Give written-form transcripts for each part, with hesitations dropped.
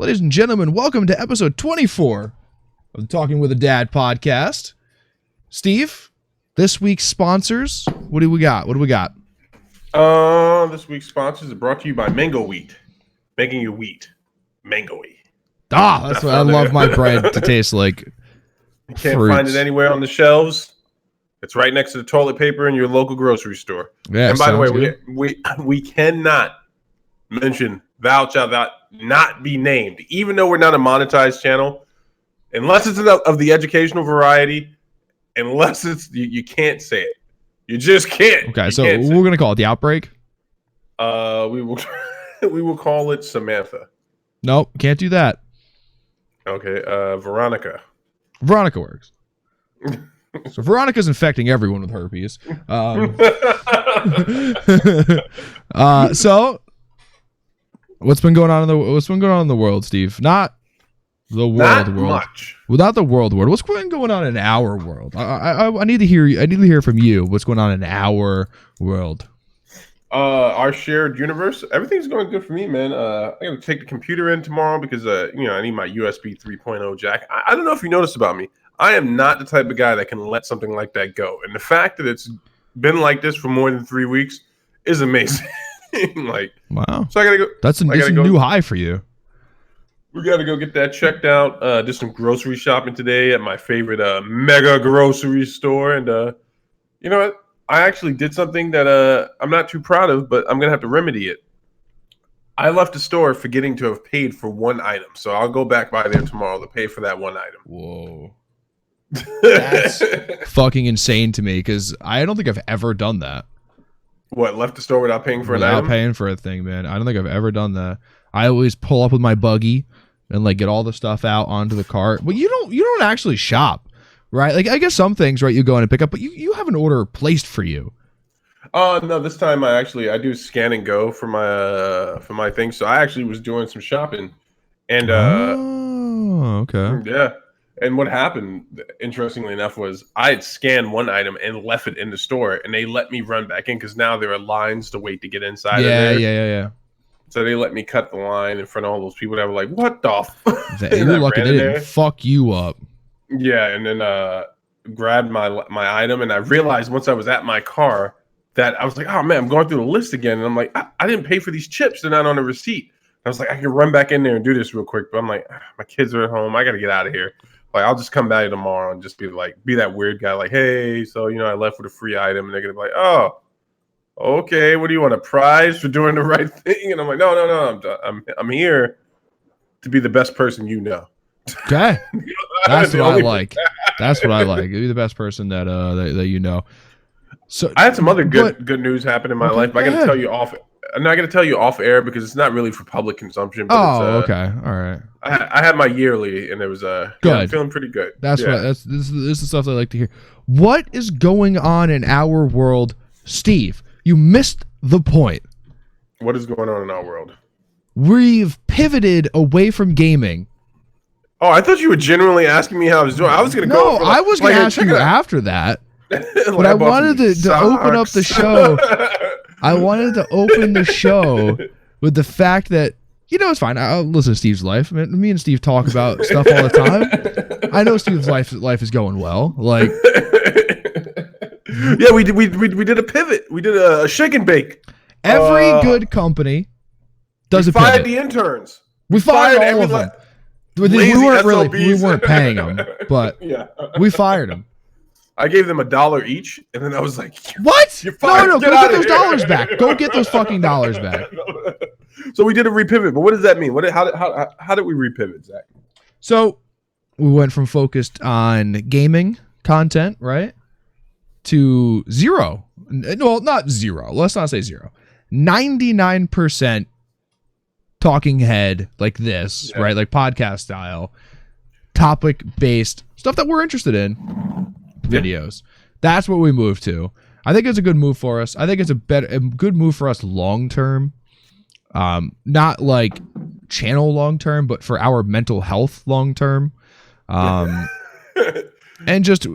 Ladies and gentlemen, welcome to episode 24 of the Talking with a Dad podcast. Steve, this week's sponsors, what do we got? This week's sponsors are brought to you by Mango Wheat. Making your wheat mango-y. That's what I love my bread to taste like. You can't find it anywhere on the shelves. It's right next to the toilet paper in your local grocery store. Yeah, and by the way, we cannot mention vouch out that not be named, even though we're not a monetized channel, unless it's of the educational variety, unless it's you can't say it. You just can't. Okay, so we're gonna call it the Outbreak. We will call it Samantha. Nope, can't do that. Okay, Veronica. Veronica works. So Veronica's infecting everyone with herpes. So what's been going on in the world, Steve? Not the world. Much. Without the world. What's been going on in our world? I need to hear from you. What's going on in our world? Our shared universe. Everything's going good for me, man. I got to take the computer in tomorrow because I need my USB 3.0 jack. I don't know if you noticed about me. I am not the type of guy that can let something like that go. And the fact that it's been like this for more than 3 weeks is amazing. Wow. So I gotta go. That's a new high for you. We got to go get that checked out. Did some grocery shopping today at my favorite mega grocery store. And you know what? I actually did something that I'm not too proud of, but I'm going to have to remedy it. I left the store forgetting to have paid for one item. So I'll go back by there tomorrow to pay for that one item. Whoa. That's fucking insane to me because I don't think I've ever done that. What, left the store without paying for an item? Without paying for a thing, man. I don't think I've ever done that. I always pull up with my buggy and get all the stuff out onto the cart. But you don't actually shop. Right, I guess some things, right, you go in and pick up, but you have an order placed for you. No, this time I do scan and go for my thing. So I actually was doing some shopping, and okay, yeah. And what happened, interestingly enough, was I had scanned one item and left it in the store, and they let me run back in because now there are lines to wait to get inside. Yeah. So they let me cut the line in front of all those people that were like, "What the?" You're lucky they didn't fuck you up. Yeah, and then grabbed my item, and I realized once I was at my car that I was like, oh man, I'm going through the list again, and I'm like, I didn't pay for these chips; they're not on the receipt. I was like, I can run back in there and do this real quick, but I'm like, my kids are at home, I got to get out of here. I'll just come back tomorrow and just be that weird guy, like, hey, so I left with a free item, and they're gonna be like, oh, okay, what do you want, a prize for doing the right thing? And I'm like, no, I'm here to be the best person you know. Okay. That's what I like. That's what I like. You're the best person that you know. So I had some other good news happen in my life. But I got to tell you off. And I got to tell you off air because it's not really for public consumption. But okay, all right. I had my yearly, and it was good. Yeah, I'm feeling pretty good. This is the stuff I like to hear. What is going on in our world, Steve? You missed the point. What is going on in our world? We've pivoted away from gaming. Oh, I thought you were genuinely asking me how I was doing. I was going to go. No, I was going to ask you after that. But I wanted to open up the show. I wanted to open the show with the fact that, it's fine. I'll listen to Steve's life. Me and Steve talk about stuff all the time. I know Steve's life is going well. Yeah, we did a pivot. We did a shake and bake. Every good company does a pivot. We fired the interns. We fired all of them. We weren't paying them, but yeah. We fired them. I gave them $1 each, and then I was like, "What? You're fired. No, go get those dollars back. Go get those fucking dollars back." So we did a repivot, but what does that mean? How did we repivot, Zach? So we went from focused on gaming content, right, to zero. Well, not zero. Let's not say zero. 99%. Talking head like this, yeah. Right? Like podcast style, topic based stuff that we're interested in, videos. That's what we moved to. I think it's a good move for us. I think it's a good move for us long term. Not like channel long term, but for our mental health long term. And just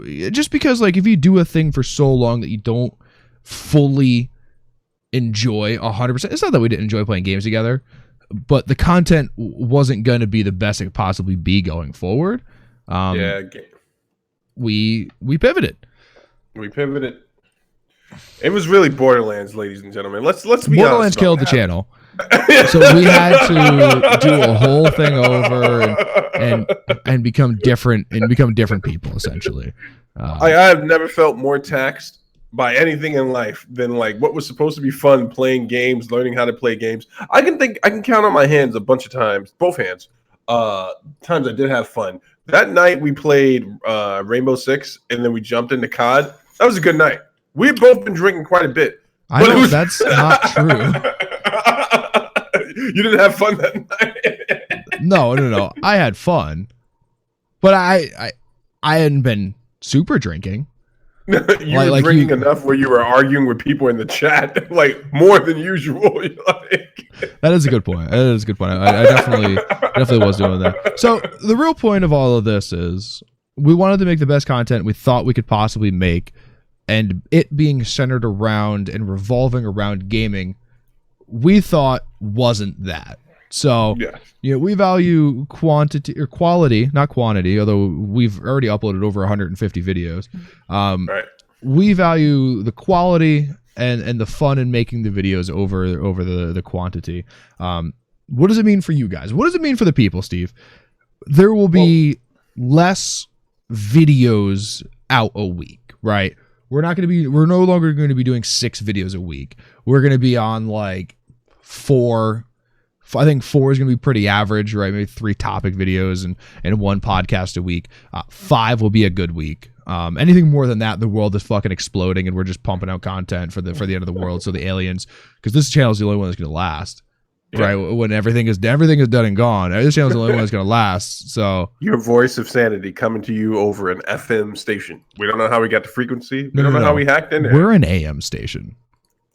because if you do a thing for so long that you don't fully enjoy 100%, it's not that we didn't enjoy playing games together. but the content wasn't going to be the best it could possibly be going forward. We pivoted. It was really Borderlands, ladies and gentlemen. Let's be honest. Borderlands killed the channel. So we had to do a whole thing over and become different people, essentially. I have never felt more taxed by anything in life than like what was supposed to be fun, playing games, learning how to play games. I can count on my hands a bunch of times, both hands, times I did have fun. That night we played Rainbow Six, and then we jumped into COD. That was a good night. We had both been drinking quite a bit. That's not true. You didn't have fun that night? No. I had fun, but I hadn't been super drinking. You were drinking enough where you were arguing with people in the chat, like more than usual. That is a good point. I definitely was doing that. So the real point of all of this is we wanted to make the best content we thought we could possibly make, and it being centered around and revolving around gaming, we thought wasn't that. So, we value quality, not quantity, although we've already uploaded over 150 videos. Right. We value the quality and the fun in making the videos over the quantity. What does it mean for you guys? What does it mean for the people, Steve? There will be less videos out a week, right? We're no longer going to be doing 6 videos a week. We're going to be on like 4. I think 4 is going to be pretty average, right? Maybe 3 topic videos and 1 podcast a week. 5 will be a good week. Anything more than that, the world is fucking exploding, and we're just pumping out content for the end of the world. So the aliens, because this channel is the only one that's going to last, right? When everything is done and gone, this channel is the only one that's going to last. So your voice of sanity coming to you over an FM station. We don't know how we got the frequency. We don't know how we hacked in there. We're an AM station.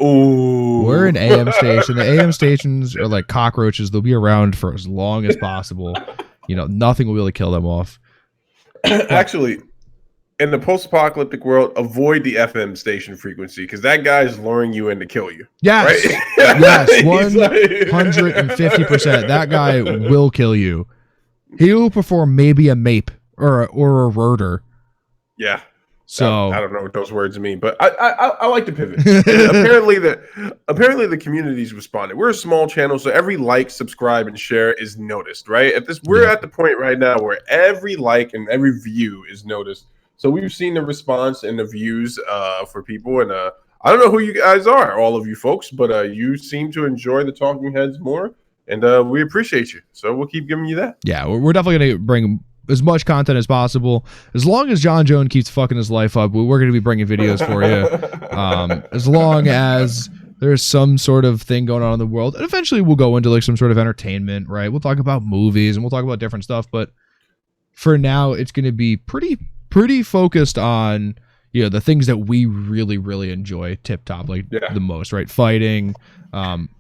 Oh, we're an AM station. The AM stations are like cockroaches. They'll be around for as long as possible. Nothing will be able to kill them off. Actually, in the post-apocalyptic world, avoid the FM station frequency because that guy is luring you in to kill you. Yes, right? Yes, 150%. That guy will kill you. He will perform maybe a MAPE or a RORDER. Yeah. So I don't know what those words mean, but I like to pivot. apparently the community's responded. We're a small channel, so every like, subscribe, and share is noticed, right? We're at the point right now where every like and every view is noticed. So we've seen the response and the views for people, and I don't know who you guys are, all of you folks, but you seem to enjoy the Talking Heads more, and we appreciate you. So we'll keep giving you that. Yeah, we're definitely going to bring as much content as possible. As long as John Jones keeps fucking his life up, we're going to be bringing videos for you. As long as there's some sort of thing going on in the world, and eventually we'll go into like some sort of entertainment, right? We'll talk about movies and we'll talk about different stuff, but for now it's going to be pretty focused on the things that we really, really enjoy the most, right? Fighting,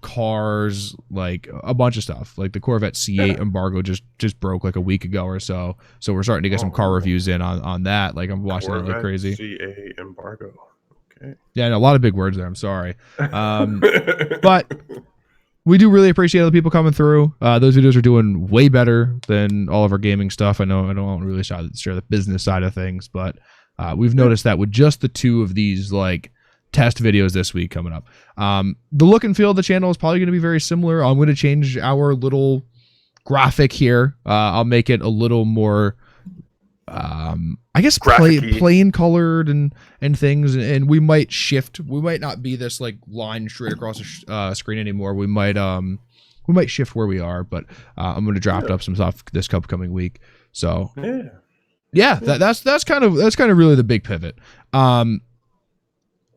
cars, like a bunch of stuff. Like the Corvette C8 embargo just broke like a week ago or so. So we're starting to get some car reviews in on that. Like I'm watching Corvette that like crazy. C8 embargo. Okay. Yeah, no, a lot of big words there. I'm sorry. But we do really appreciate other people coming through. Those videos are doing way better than all of our gaming stuff. I know I don't want to really share the business side of things, but we've noticed that with just the 2 of these like test videos this week coming up. The look and feel of the channel is probably going to be very similar. I'm going to change our little graphic here. I'll make it a little more, I guess, plain colored and things. And we might shift. We might not be this like line straight across the screen anymore. We might shift where we are. But I'm going to draft up some stuff this upcoming week. So yeah, that's kind of really the big pivot.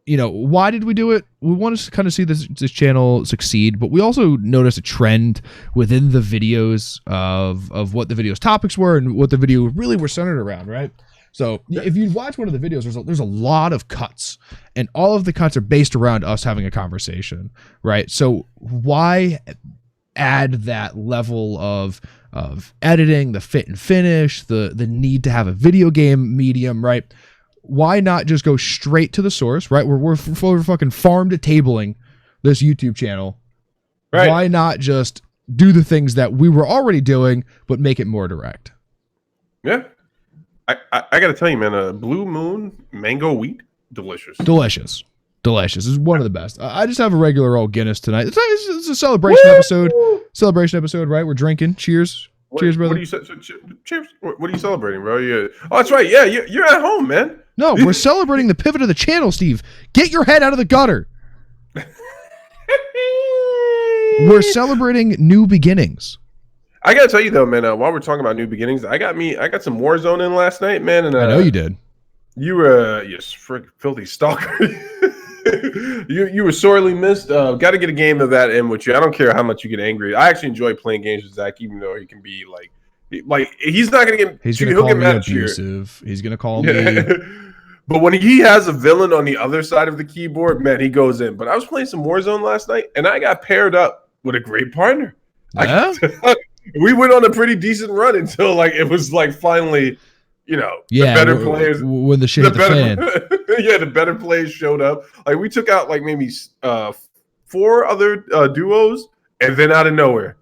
Why did we do it? We want to kind of see this channel succeed, but we also noticed a trend within the videos of what the video's topics were and what the video really were centered around, right? So if you watch one of the videos, there's a lot of cuts, and all of the cuts are based around us having a conversation, right? So why add that level of editing, the fit and finish, the need to have a video game medium, right? Why not just go straight to the source, right? We're fucking farm to tabling this YouTube channel. Right. Why not just do the things that we were already doing, but make it more direct. Yeah. I got to tell you, man, Blue Moon mango wheat, delicious. Delicious. This is one of the best. I just have a regular old Guinness tonight. It's a celebration episode. Celebration episode, right? We're drinking. Cheers. Cheers, brother. Cheers. What are you celebrating, bro? Oh, that's right. Yeah, you're at home, man. No, we're celebrating the pivot of the channel, Steve. Get your head out of the gutter. We're celebrating new beginnings. I gotta tell you though, man. While we're talking about new beginnings, I got some Warzone in last night, man. And I know you did. You were filthy stalker. you were sorely missed. Got to get a game of that in with you. I don't care how much you get angry. I actually enjoy playing games with Zach, even though he can be like he's not gonna get. He's gonna call me abusive. He's gonna call me. But when he has a villain on the other side of the keyboard, man, he goes in. But I was playing some Warzone last night, and I got paired up with a great partner. Yeah? We went on a pretty decent run until it was finally, the better players. When the shit hit the fan. Yeah, the better players showed up. We took out maybe 4 other duos, and then out of nowhere,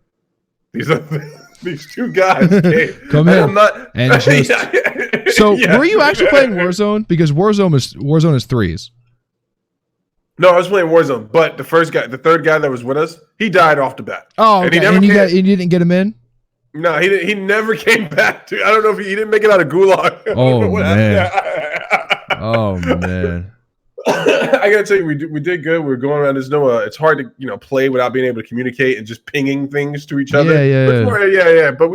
these 2 guys came. Come in. Were you actually playing Warzone? Because Warzone is 3s. No, I was playing Warzone, but the third guy that was with us, he died off the bat. Oh, okay. And you didn't get him in? No, he didn't. He never came back to. I don't know if he didn't make it out of Gulag. Oh man. Oh man. I gotta tell you, we did good. We're going around. There's no. It's hard to play without being able to communicate and just pinging things to each other. Yeah. But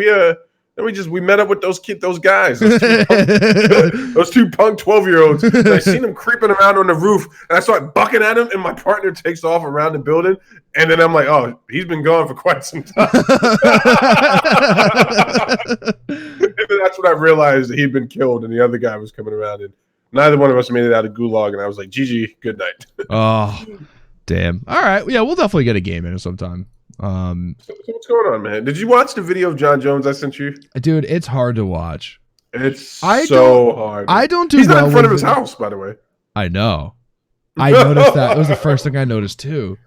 we met up with those guys, those 2 punk 12-year-olds. I seen them creeping around on the roof, and I start bucking at them, and my partner takes off around the building, and then I'm like, oh, he's been gone for quite some time. And then that's when I realized that he'd been killed, and the other guy was coming around, and neither one of us made it out of Gulag, and I was like, GG, good night. Oh, damn. All right, yeah, we'll definitely get a game in sometime. So what's going on, man? Did you watch the video of John Jones I sent you? Dude, it's hard to watch. It's so hard. I don't do He's well not in front of his house, by the way. I know. I noticed that. It was the first thing I noticed too.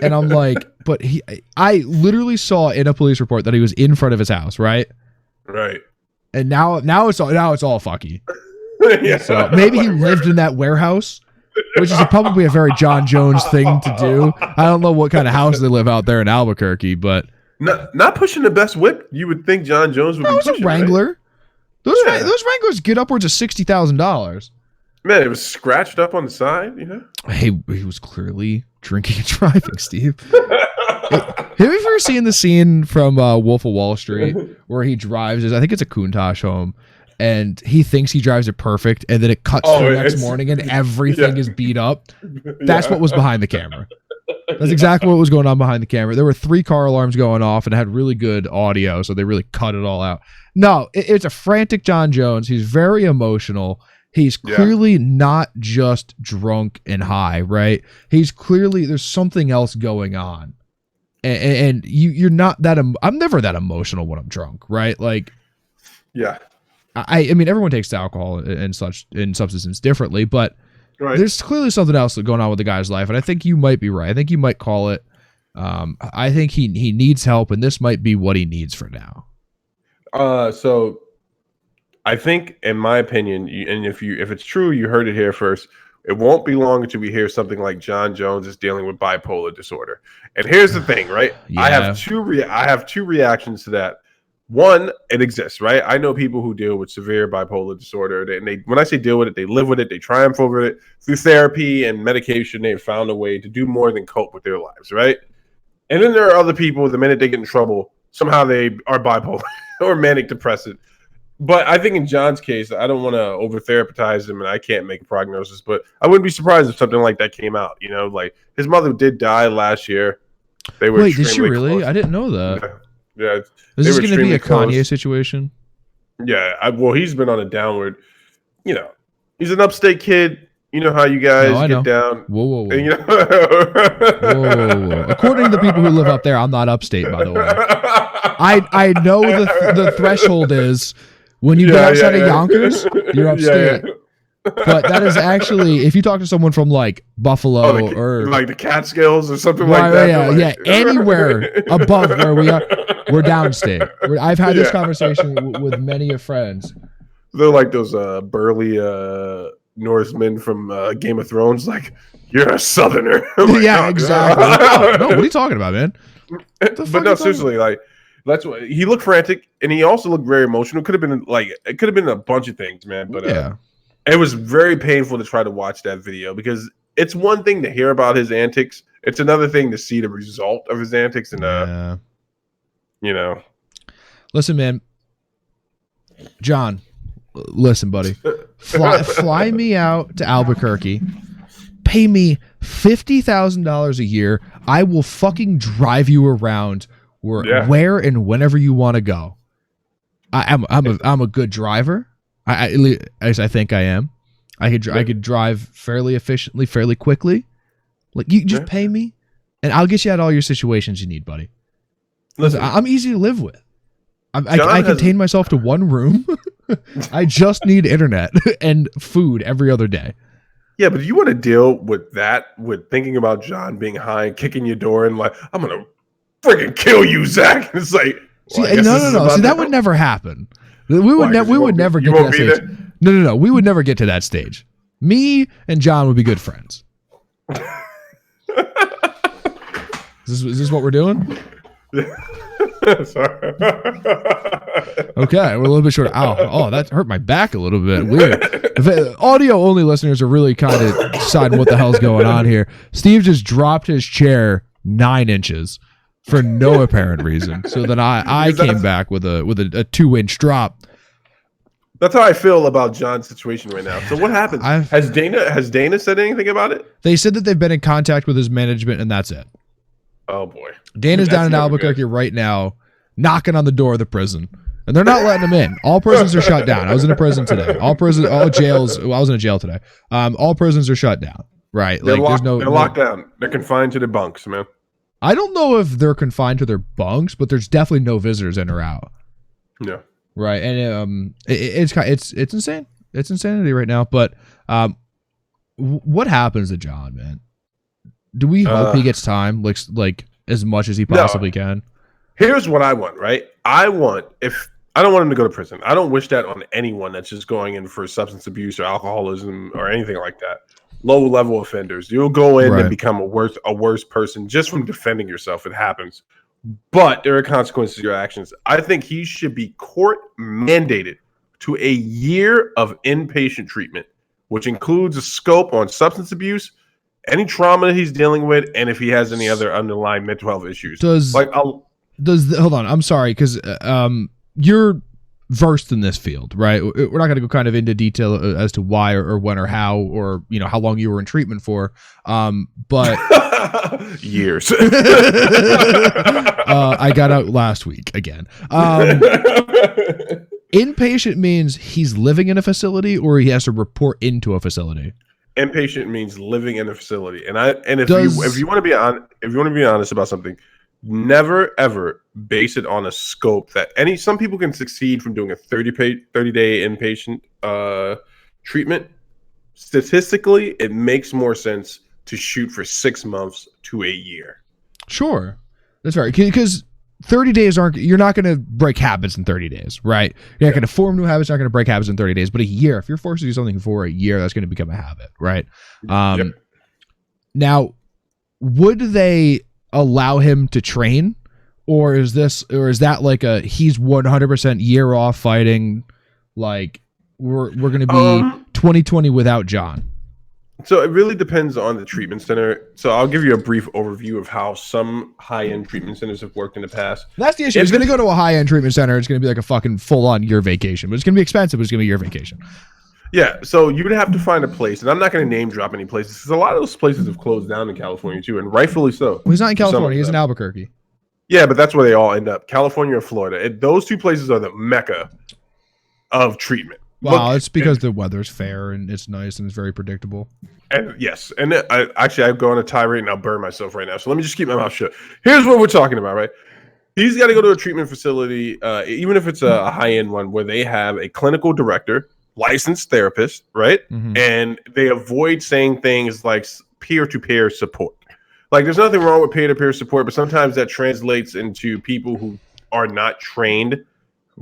And I'm like, but I literally saw in a police report that he was in front of his house, right? Right. And now it's all fucky. Yeah. So maybe he lived in that warehouse, which is probably a very John Jones thing to do. I don't know what kind of house they live out there in Albuquerque, but not pushing the best whip. You would think John Jones would be pushing, a Wrangler. Right? Those Wranglers get upwards of $60,000. Man, it was scratched up on the side, Hey, he was clearly drinking and driving, Steve. Have you ever seen the scene from Wolf of Wall Street where he drives? I think it's a Countach home. And he thinks he drives it perfect, and then it cuts to the next morning, and everything is beat up. That's what was behind the camera. That's exactly what was going on behind the camera. There were 3 car alarms going off, and it had really good audio, so they really cut it all out. No, it's a frantic John Jones. He's very emotional. He's clearly not just drunk and high, right? He's clearly, there's something else going on. And you're not that, I'm never that emotional when I'm drunk, right? Yeah. I mean, everyone takes alcohol and such in substances differently, but there's clearly something else going on with the guy's life, and I think you might be right. I think you might call it. I think he needs help, and this might be what he needs for now. So I think, in my opinion, and if it's true, you heard it here first. It won't be long until we hear something like John Jones is dealing with bipolar disorder. And here's the thing, right? Yeah. I have two reactions to that. One, it exists, right? I know people who deal with severe bipolar disorder. They when I say deal with it, they live with it, they triumph over it through therapy and medication. They've found a way to do more than cope with their lives, right? And then there are other people, the minute they get in trouble, somehow they are bipolar or manic depressive. But I think in John's case, I don't want to over-therapize him, and I can't make a prognosis, but I wouldn't be surprised if something like that came out. His mother did die last year. They were Wait, did she really? Close. I didn't know that. Yeah. Is this going to be a close. Kanye situation? Yeah. He's been on a downward. He's an upstate kid. You know how you guys get down. Whoa. And, Whoa. According to the people who live up there, I'm not upstate, by the way. I know the threshold is when you get outside of Yonkers, you're upstate. But that is actually, if you talk to someone from like Buffalo or like the Catskills or something right, like that. yeah, like, yeah, anywhere above where we are, we're downstate. I've had this conversation with many of friends. They're like those burly Norsemen from Game of Thrones. Like, you're a Southerner. Like, Yeah, oh, exactly. Oh, no, what are you talking about, man? But no, seriously, like that's what he looked frantic, and he also looked very emotional. Could have been like it could have been a bunch of things, man. But yeah, it was very painful to try to watch that video because it's one thing to hear about his antics; it's another thing to see the result of his antics. And you know, listen, man, John, listen, buddy, fly me out to Albuquerque. Pay me $50,000 a year. I will fucking drive you around where and whenever you want to go. I'm a good driver. I think I am. I could drive fairly efficiently, fairly quickly. Like you just pay me, and I'll get you out all your situations you need, buddy. Listen, I'm easy to live with. I contain myself to one room. I just need internet and food every other day. Yeah, but you want to deal with that, with thinking about John being high and kicking your door and like, I'm going to freaking kill you, Zach. It's like, well, see, no. See, that would never happen. We would never get to that stage. No. We would never get to that stage. Me and John would be good friends. Is this what we're doing? Sorry. Okay, we're a little bit short. Oh, that hurt my back a little bit. Weird. Audio only listeners are really kind of deciding what the hell's going on here. Steve just dropped his chair 9 inches for no apparent reason. So then I came back with a 2-inch drop. That's how I feel about John's situation right now. So what happens? Has Dana said anything about it? They said that they've been in contact with his management, and that's it. Oh boy. Dana's down in Albuquerque right now, knocking on the door of the prison, and they're not letting him in. All prisons are shut down. I was in a prison today. All jails. Well, I was in a jail today. All prisons are shut down. Right? They're locked down. They're confined to their bunks, man. I don't know if they're confined to their bunks, but there's definitely no visitors in or out. Yeah. Right, and it's insane. It's insanity right now. But what happens to John, man? Do we hope he gets time, like as much as he possibly can? Here's what I want, right? I don't want him to go to prison. I don't wish that on anyone that's just going in for substance abuse or alcoholism or anything like that. Low level offenders. You'll go in and become a worse person just from defending yourself. It happens. But there are consequences to your actions. I think he should be court mandated to a year of inpatient treatment, which includes a scope on substance abuse, any trauma that he's dealing with, and if he has any other underlying mental health issues. Hold on, I'm sorry, because you're versed in this field, right? We're not going to go kind of into detail as to why or when or how or how long you were in treatment for, but years. I got out last week again. Inpatient means he's living in a facility or he has to report into a facility. Inpatient means living in a facility, if you want to be honest about something, never ever base it on a scope that some people can succeed from doing a 30-day inpatient treatment. Statistically, it makes more sense to shoot for 6 months to a year. Sure, that's right. Because 30 days you're not going to break habits in 30 days, right? You're not going to form new habits, you're not going to break habits in 30 days. But a year, if you're forced to do something for a year, that's going to become a habit, right? Now, would they allow him to train, or is that like he's 100% year off fighting, like we're going to be 2020 without John? So it really depends on the treatment center. So I'll give you a brief overview of how some high-end treatment centers have worked in the past. That's the issue. He's going to go to a high-end treatment center. It's going to be like a fucking full-on year vacation, but it's going to be expensive. But it's going to be your vacation. Yeah, so you would have to find a place, and I'm not going to name drop any places because a lot of those places have closed down in California too, and rightfully so. Well, he's not in California; he's in Albuquerque. Yeah, but that's where they all end up: California or Florida. Those two places are the mecca of treatment. Wow, it's because the weather's fair and it's nice and it's very predictable. And yes, and I go on a tirade and I'll burn myself right now. So let me just keep my mouth shut. Here's what we're talking about, right? He's got to go to a treatment facility, even if it's a high-end one, where they have a clinical director, licensed therapists, right? Mhm. And they avoid saying things like peer-to-peer support. Like, there's nothing wrong with peer-to-peer support, but sometimes that translates into people who are not trained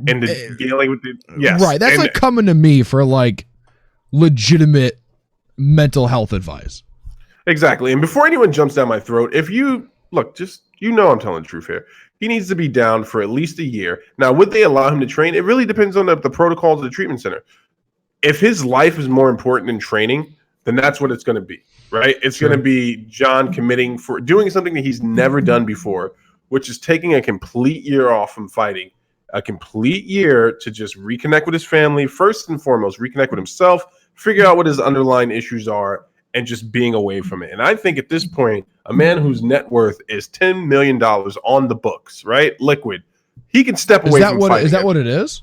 into dealing with it. Yes, Right. That's and like coming to me for like legitimate mental health advice. exactly. And before anyone jumps down my throat, if you look, just I'm telling the truth here. He needs to be down for at least a year. Now, would they allow him to train? It really depends on the protocols of the treatment center. If his life is more important than training, then that's what it's going to be, right? It's Sure. going to be John committing for doing something that he's never done before, which is taking a complete year off from fighting, a complete year to just reconnect with his family, first and foremost, reconnect with himself, figure out what his underlying issues are, and just being away from it. And I think at this point, a man whose net worth is $10 million on the books, right? Liquid, he can step away from fighting. Is that what it is?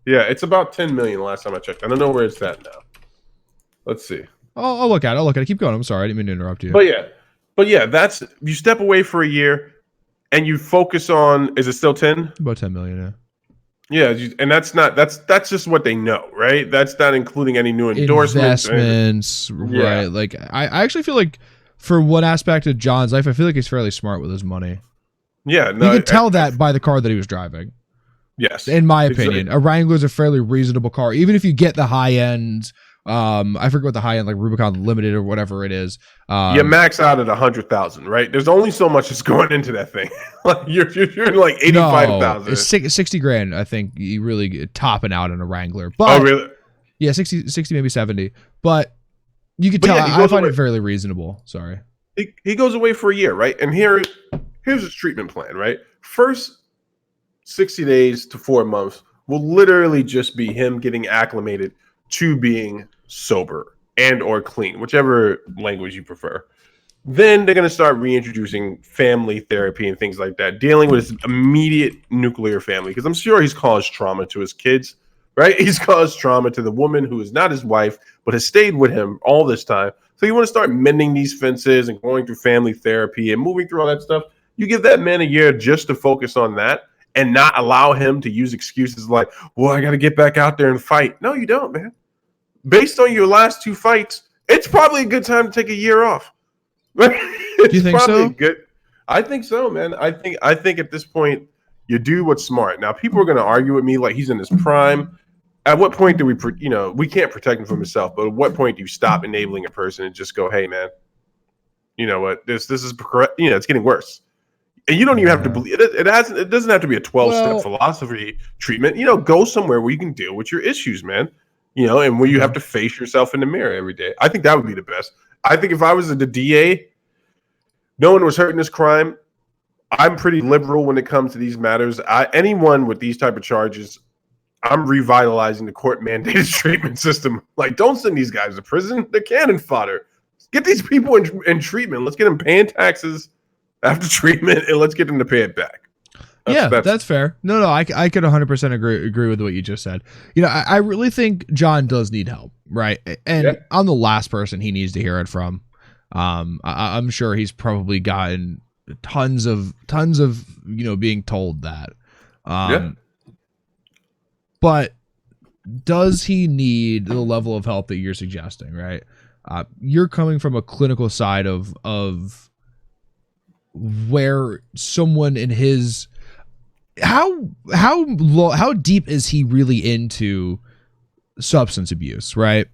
Yeah, it's about 10 million last time I checked. I don't know where it's at now. Let's see. I'll look at it. Keep going. I'm sorry. I didn't mean to interrupt you. But yeah, that's you step away for a year and you focus on, is it still 10? About 10 million, yeah. Yeah, and that's just what they know, right? That's not including any new endorsements. Investments, right? Yeah. Like I actually feel like for one aspect of John's life, I feel like he's fairly smart with his money. Yeah, no, You could tell that by the car that he was driving. Yes, In my opinion, a Wrangler is a fairly reasonable car, even if you get the high end. I forget what the high end, like Rubicon Limited or whatever it is. You max out at 100,000, right? There's only so much that's going into that thing. Like you're like 85,000. It's 60 grand. I think you really get topping out in a Wrangler. But Oh, really? yeah, 60 maybe 70. But you could But tell. yeah, he I goes find away. it fairly reasonable. Sorry. He goes away for a year, right? And here's his treatment plan, right? First 60 days to 4 months will literally just be him getting acclimated to being sober and or clean, whichever language you prefer. Then they're going to start reintroducing family therapy and things like that, dealing with his immediate nuclear family, because I'm sure he's caused trauma to his kids, right? He's caused trauma to the woman who is not his wife, but has stayed with him all this time. So you want to start mending these fences and going through family therapy and moving through all that stuff. You give that man a year just to focus on that and not allow him to use excuses like, well, I got to get back out there and fight. No, you don't, man. Based on your last 2 fights, it's probably a good time to take a year off. Do you think so? I think so, man. I think at this point you do what's smart. Now people are going to argue with me like he's in his prime. At what point do we can't protect him from himself, but at what point do you stop enabling a person and just go, hey man, you know what, this is correct, it's getting worse. And you don't even have to believe it. It doesn't have to be a 12-step philosophy treatment. Go somewhere where you can deal with your issues, man. And where you have to face yourself in the mirror every day. I think that would be the best. I think if I was the DA, no one was hurt in this crime. I'm pretty liberal when it comes to these matters. Anyone with these type of charges, I'm revitalizing the court-mandated treatment system. Like, don't send these guys to prison. They're cannon fodder. Get these people in treatment. Let's get them paying taxes after treatment, and let's get them to pay it back. That's fair. No, I could 100% agree with what you just said. I really think John does need help, right? And I'm the last person he needs to hear it from. I'm sure he's probably gotten tons of being told that. But does he need the level of help that you're suggesting, right? You're coming from a clinical side of where someone in his how deep is he really into substance abuse, right?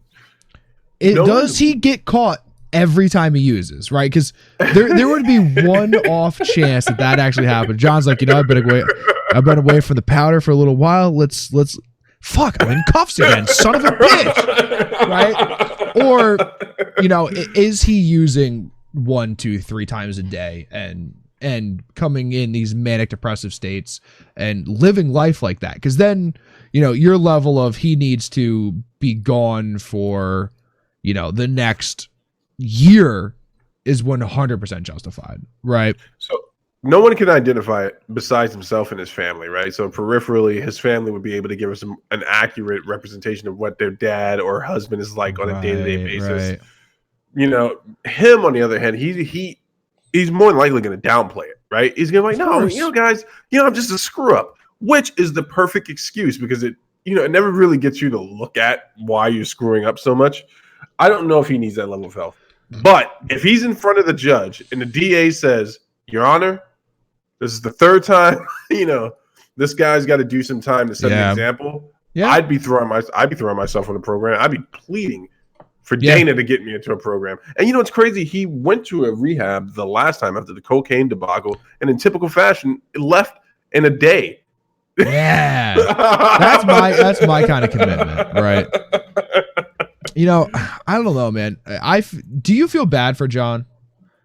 Does he get caught every time he uses, right? Because there would be one off chance that actually happened. John's like, I've been away from the powder for a little while. Let's fuck, I'm in cuffs again, son of a bitch, right? Or is he using 1, 2, 3 times a day and coming in these manic depressive states and living life like that? Because then your level of he needs to be gone for the next year is 100% justified, right? So no one can identify it besides himself and his family, right? So peripherally, his family would be able to give us an accurate representation of what their dad or husband is like on a day-to-day basis. Right. Him on the other hand, he's more than likely going to downplay it, right? He's going to be like, no, guys, I'm just a screw up, which is the perfect excuse because it it never really gets you to look at why you're screwing up so much. I don't know if he needs that level of help. But if he's in front of the judge and the DA says, Your Honor, this is the third time, this guy's got to do some time to set an example. Yeah. I'd be throwing myself on the program. I'd be pleading for Dana to get me into a program. And it's crazy. He went to a rehab the last time after the cocaine debacle, and in typical fashion, it left in a day. Yeah, that's my kind of commitment, right? I don't know, man. Do you feel bad for John?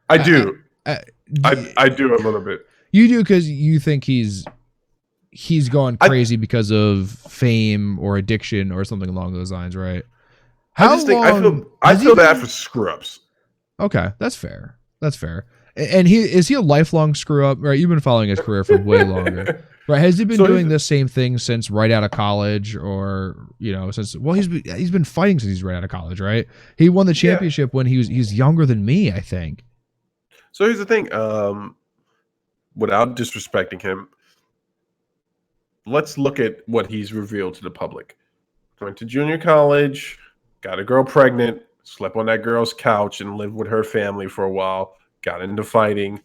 I do. I do a little bit. You do because you think he's going crazy because of fame or addiction or something along those lines, right? I feel bad for screw ups. Okay, that's fair. And is he a lifelong screw up? Right, you've been following his career for way longer. Right? Has he been doing the same thing since right out of college, or since? Well, he's been fighting since he's right out of college, right? He won the championship when he's younger than me, I think. So here's the thing. Without disrespecting him, let's look at what he's revealed to the public. Went to junior college, got a girl pregnant, slept on that girl's couch, and lived with her family for a while. Got into fighting.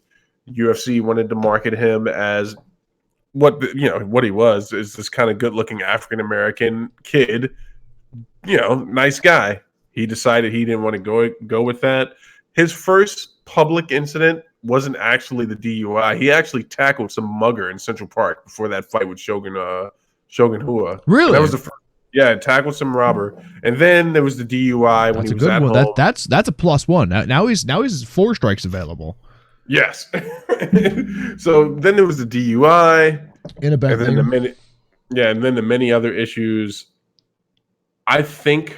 UFC wanted to market him as what he was, is this kind of good-looking African-American kid, nice guy. He decided he didn't want to go with that. His first public incident wasn't actually the DUI. He actually tackled some mugger in Central Park before that fight with Shogun Hua. Really? And that was the first. Yeah, tackled some robber, and then there was the DUI when he was at home. That's a +1. Now he's 4 strikes available. Yes. So then there was the DUI, and then the many other issues. I think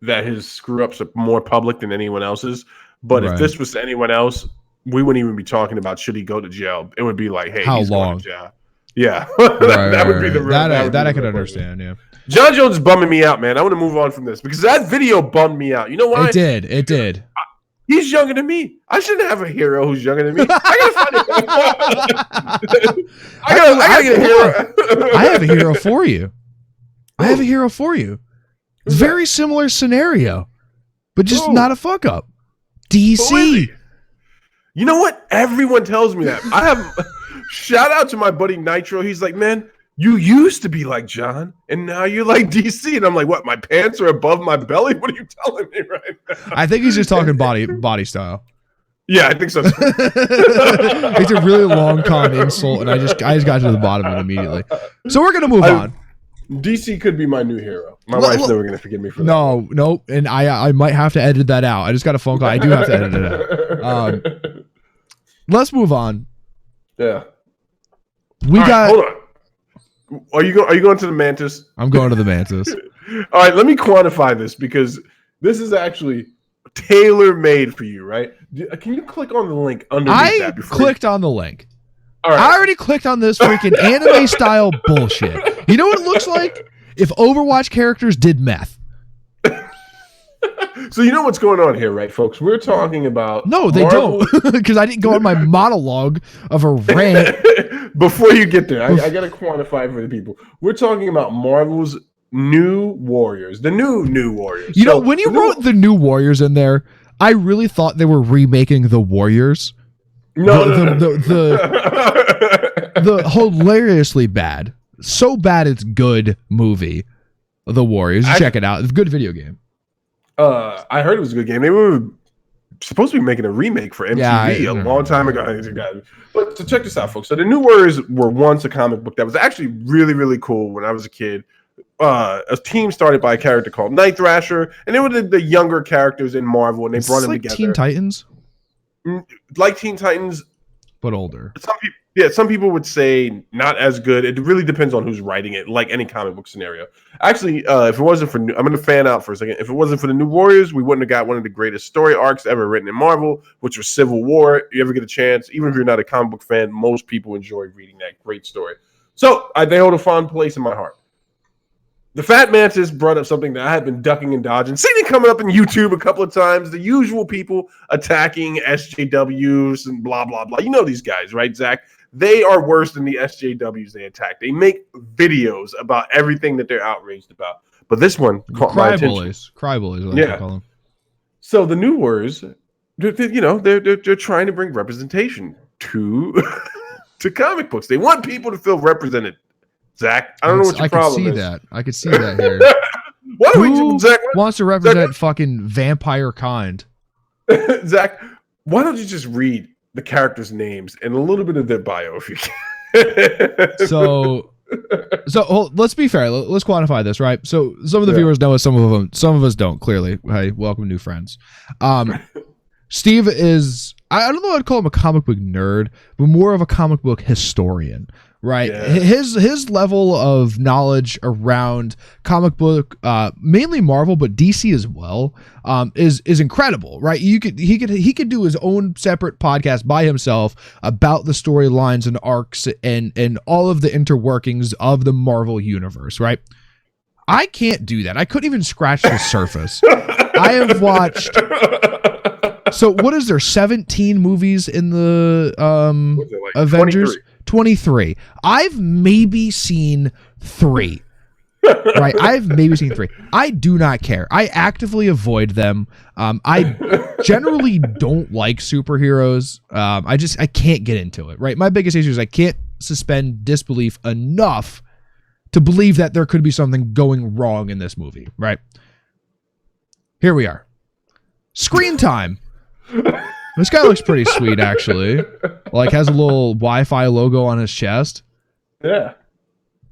that his screw ups are more public than anyone else's. But if this was to anyone else, we wouldn't even be talking about should he go to jail. It would be like, hey, how he's long? Going to jail. Yeah, that would be the real. That I could understand. Yeah. John Jones is bumming me out, man. I want to move on from this because that video bummed me out. You know why? It did. He's younger than me. I shouldn't have a hero who's younger than me. I gotta get a hero. I have a hero for you. It's a very similar scenario, but just not a fuck up. DC. You know what? Everyone tells me that. I have shout out to my buddy Nitro. He's like, man, you used to be like John, and now you're like DC. And I'm like, what? My pants are above my belly? What are you telling me right now? I think he's just talking body style. Yeah, I think so. It's a really long con insult, and I just got to the bottom of it immediately. So we're gonna move on. DC could be my new hero. My wife's never gonna forgive me for that. No, and I might have to edit that out. I just got a phone call. I do have to edit it out. Let's move on. Yeah. Hold on. Are you going to the Mantis? I'm going to the Mantis. All right, let me quantify this because this is actually tailor-made for you, right? Can you click on the link underneath that? I clicked on the link. All right. I already clicked on this freaking anime-style bullshit. You know what it looks like? If Overwatch characters did meth. So you know what's going on here, right, folks? We're talking about... No, they don't. Because I didn't go on my monologue of a rant. Before you get there, I got to quantify for the people. We're talking about Marvel's New Warriors. The new Warriors. You know, when you wrote the New Warriors in there, I really thought they were remaking The Warriors. No. The hilariously bad, so bad it's good movie, The Warriors. Check it out. It's a good video game. I heard it was a good game. They were supposed to be making a remake for MTV a long time ago. But so check this out, folks. So the New Warriors were once a comic book that was actually really, really cool when I was a kid. A team started by a character called Night Thrasher, and they were the younger characters in Marvel, and they brought them together. Teen Titans? Like Teen Titans. But older. Some people would say not as good. It really depends on who's writing it, like any comic book scenario. Actually, if it wasn't for... I'm going to fan out for a second. If it wasn't for the New Warriors, we wouldn't have got one of the greatest story arcs ever written in Marvel, which was Civil War. You ever get a chance, even if you're not a comic book fan, most people enjoy reading that great story. So they hold a fond place in my heart. The Fat Mantis brought up something that I had been ducking and dodging. Seen it coming up in YouTube a couple of times. The usual people attacking SJWs and blah, blah, blah. You know these guys, right, Zach? They are worse than the SJWs they attack. They make videos about everything that they're outraged about. But this one caught my attention. Cry bullies, what I call them. So the New Warriors, they're trying to bring representation to to comic books. They want people to feel represented. Zach, I don't know what your problem is. I could see that here. Who wants to represent fucking vampire kind? Zach, why don't you just read the characters' names and a little bit of their bio if you can? So let's be fair. Let's quantify this, right? So some of the viewers know us, some of us don't. Clearly, hey, welcome new friends. Steve is, I don't know, I'd call him a comic book nerd, but more of a comic book historian, right? Yeah. His level of knowledge around comic book, mainly Marvel, but DC as well, is incredible, right? He could do his own separate podcast by himself about the storylines and arcs and all of the interworkings of the Marvel universe, right? I can't do that. I couldn't even scratch the surface. I have watched. So what is there? 17 movies in the Avengers? 23. I've maybe seen 3. Right? I've maybe seen 3. I do not care. I actively avoid them. I generally don't like superheroes. I can't get into it, right? My biggest issue is I can't suspend disbelief enough to believe that there could be something going wrong in this movie, right? Here we are. Screen time. This guy looks pretty sweet, actually. Like, has a little Wi-Fi logo on his chest. Yeah.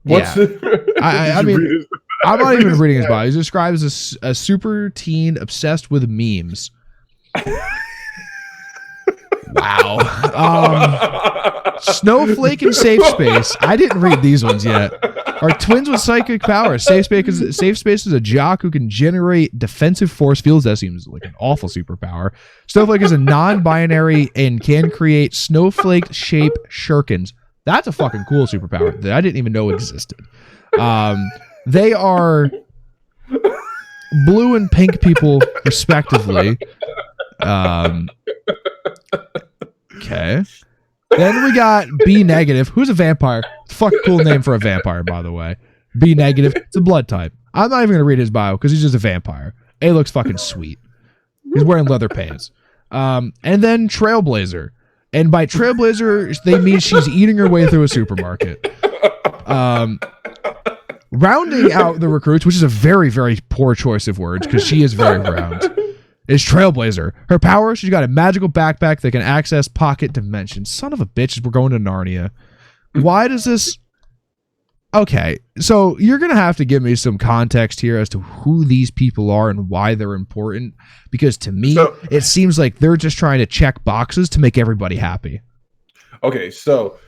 I mean, I'm not even reading his bio. He's described as a super teen obsessed with memes. Wow. Snowflake and Safe Space. I didn't read these ones yet. Are twins with psychic powers. Safe Space is a jock who can generate defensive force fields. That seems like an awful superpower. Snowflake is a non-binary and can create snowflake-shaped shurikens. That's a fucking cool superpower that I didn't even know existed. They are blue and pink people, respectively. Okay. Then we got B negative. Who's a vampire? Fucking cool name for a vampire, by the way. B negative. It's a blood type. I'm not even gonna read his bio because he's just a vampire. A looks fucking sweet. He's wearing leather pants. And then Trailblazer. And by Trailblazer, they mean she's eating her way through a supermarket. Rounding out the recruits, which is a very, very poor choice of words because she is very round, is Trailblazer. Her power, she's got a magical backpack that can access pocket dimensions. Son of a bitch, we're going to Narnia. Why does this... Okay, so you're going to have to give me some context here as to who these people are and why they're important. Because to me, it seems like they're just trying to check boxes to make everybody happy. Okay, so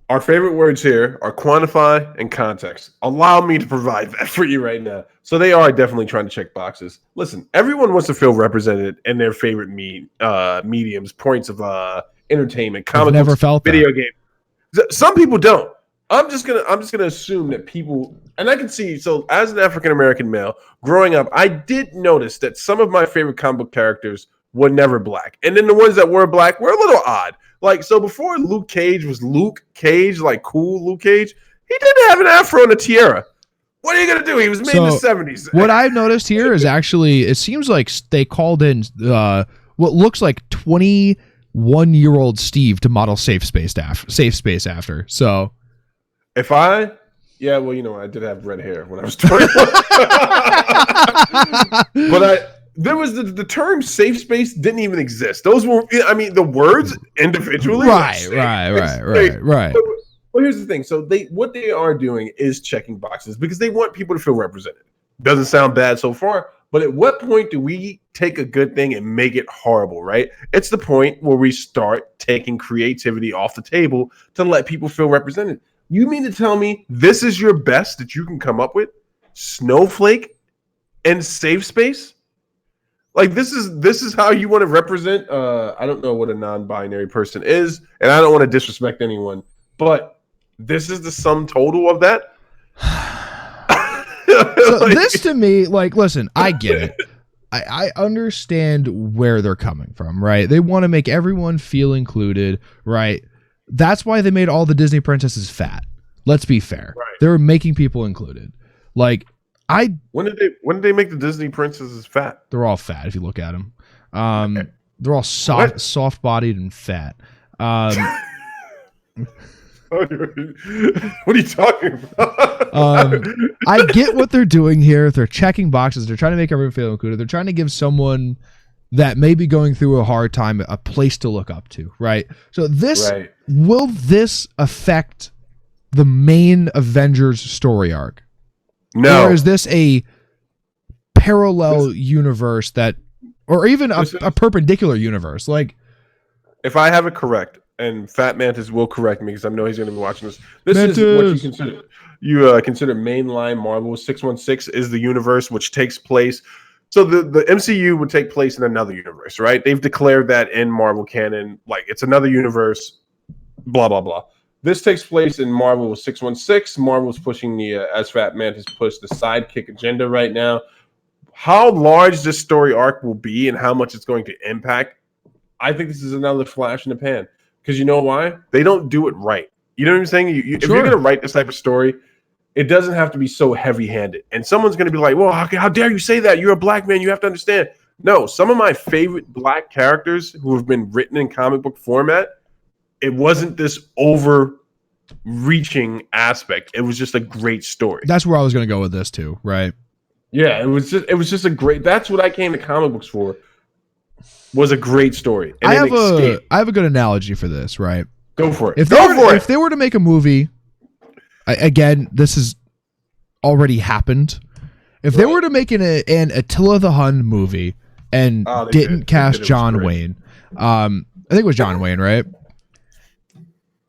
our favorite words here are quantify and context. Allow me to provide that for you right now. So they are definitely trying to check boxes. Listen, everyone wants to feel represented in their favorite mediums, points of entertainment, comic never books, felt video that. games. Some people don't. I'm just gonna assume that people, and I can see. So as an African American male growing up, I did notice that some of my favorite comic book characters were never black, and then the ones that were black were a little odd. Like, so before Luke Cage was Luke Cage, like cool Luke Cage, he didn't have an afro and a tiara. What are you gonna do? He was made in the 70s. What I've noticed here is actually, it seems like they called in what looks like 21-year-old Steve to model Safe Space after. So. Well, I did have red hair when I was 21. But there was the term safe space didn't even exist. Those were, I mean, the words individually. Right. Well, here's the thing. So what they are doing is checking boxes because they want people to feel represented. Doesn't sound bad so far, but at what point do we take a good thing and make it horrible, right? It's the point where we start taking creativity off the table to let people feel represented. You mean to tell me this is your best that you can come up with? Snowflake and Safe Space? Like, this is how you want to represent I don't know what a non-binary person is, and I don't want to disrespect anyone, but this is the sum total of that. So this to me, like, listen, I get it. I understand where they're coming from, right? They want to make everyone feel included, right? That's why they made all the Disney princesses fat. Let's be fair. Right. They were making people included. Like, when did they make the Disney princesses fat? they're all fat if you look at them. They're all soft bodied and fat. What are you talking about? I get what they're doing here. They're checking boxes. They're trying to make everyone feel included. They're trying to give someone that may be going through a hard time a place to look up to, right? So will this affect the main Avengers story arc? No. Or is this a parallel universe or even a perpendicular universe? Like, if I have it correct, and Fat Mantis will correct me because I know he's going to be watching this. This is what you consider. You consider mainline Marvel. 616 is the universe which takes place. So the MCU would take place in another universe, right? They've declared that in Marvel canon, like it's another universe. Blah blah blah. This takes place in Marvel 616. Marvel's pushing as Fat Mantis push the sidekick agenda right now. How large this story arc will be and how much it's going to impact, I think this is another flash in the pan. Because you know why? They don't do it right. You know what I'm saying? If you're going to write this type of story, it doesn't have to be so heavy-handed. And someone's going to be like, well, how dare you say that? You're a black man. You have to understand. No, some of my favorite black characters who have been written in comic book format, it wasn't this overreaching aspect. It was just a great story. That's where I was going to go with this too, right? Yeah, it was just a great. That's what I came to comic books for. Was a great story. And I have a good analogy for this, right? Go for it. If they were to make a movie, again, this has already happened. If they were to make an Attila the Hun movie and didn't cast John Wayne, I think it was John Wayne, right?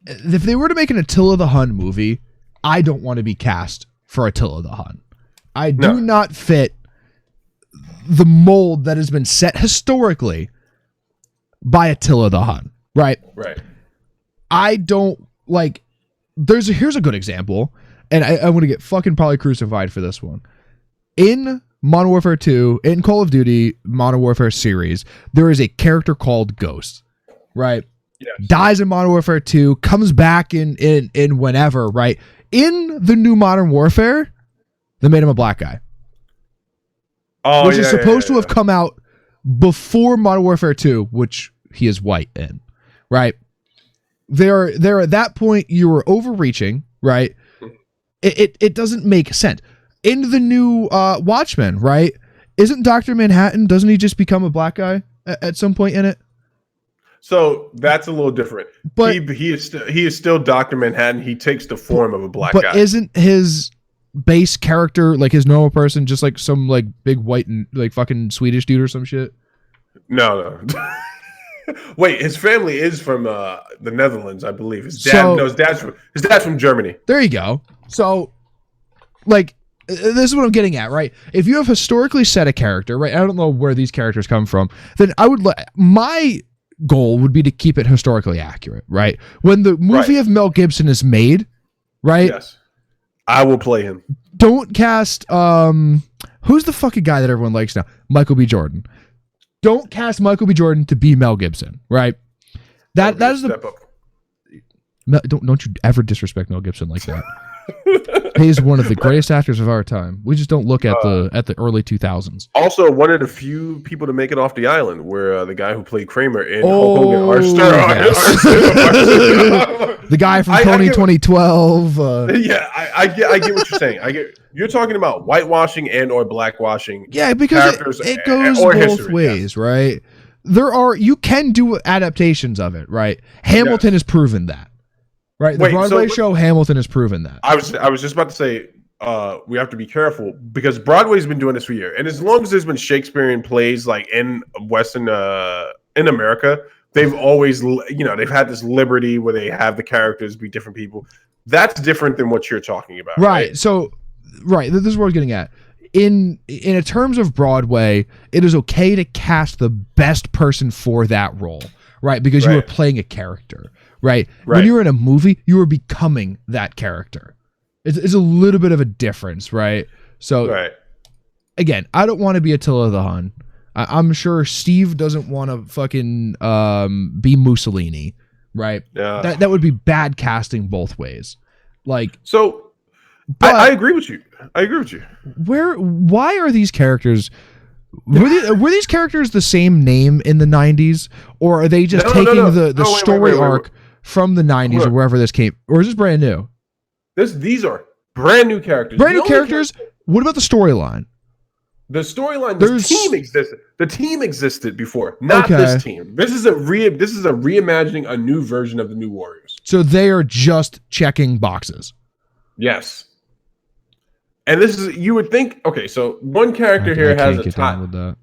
If they were to make an Attila the Hun movie, I don't want to be cast for Attila the Hun. I do not fit the mold that has been set historically by Attila the Hun, right? Right. I don't like. Here's a good example, and I want to get fucking probably crucified for this one. In Modern Warfare 2, in Call of Duty Modern Warfare series, there is a character called Ghost, right? Yes. Dies in Modern Warfare 2, comes back in whenever, right? In the new Modern Warfare, they made him a black guy. Oh, which is supposed to have come out before Modern Warfare 2, which he is white in, right? There at that point, you were overreaching, right? It doesn't make sense. In the new Watchmen, right? Isn't Dr. Manhattan, doesn't he just become a black guy at some point in it? So that's a little different. But he is still Dr. Manhattan. He takes the form of a black guy. But isn't his base character like his normal person, just like some like big white and like fucking Swedish dude or some shit? No. Wait, his family is from the Netherlands, I believe. His dad's from Germany. There you go. So, like, this is what I'm getting at, right? If you have historically set a character, right? I don't know where these characters come from. Then I would my goal would be to keep it historically accurate, right? When the movie of Mel Gibson is made, right? Yes. I will play him. Don't cast who's the fucking guy that everyone likes now? Michael B. Jordan. Don't cast Michael B. Jordan to be Mel Gibson, right? That is the don't you ever disrespect Mel Gibson like that. He's one of the greatest actors of our time. We just don't look at the early 2000s. Also, one of the few people to make it off the island, where the guy who played Kramer in Hulk Hogan, the guy from Tony 2012. Yeah, I get what you're saying. You're talking about whitewashing and or blackwashing. Yeah, because it goes both ways, right? You can do adaptations of it, right? Hamilton has proven that. Right, the Broadway show Hamilton has proven that. I was just about to say we have to be careful because Broadway's been doing this for years, and as long as there's been Shakespearean plays like in Western in America, they've always they've had this liberty where they have the characters be different people. That's different than what you're talking about, right? So, this is what we're getting at. In terms of Broadway, it is okay to cast the best person for that role, right? Because you are playing a character. Right. When you're in a movie, you are becoming that character. It's a little bit of a difference, right? So, again, I don't want to be Attila the Hun. I'm sure Steve doesn't want to fucking be Mussolini, right? Yeah. That would be bad casting both ways. Like, So but I agree with you. I agree with you. why are these characters? Were these characters the same name in the 90s, or are they just No, taking no. the No, wait, story wait. arc from the 90s or Look. wherever this came, or is this brand new? These are brand new characters. Brand The new only characters. What about the storyline? The storyline, There's- the team existed. The team existed before, not Okay. this team. This is a reimagining a new version of the New Warriors. So they are just checking boxes. Yes. And this is, you would think, okay, so one character here has a tie. with that.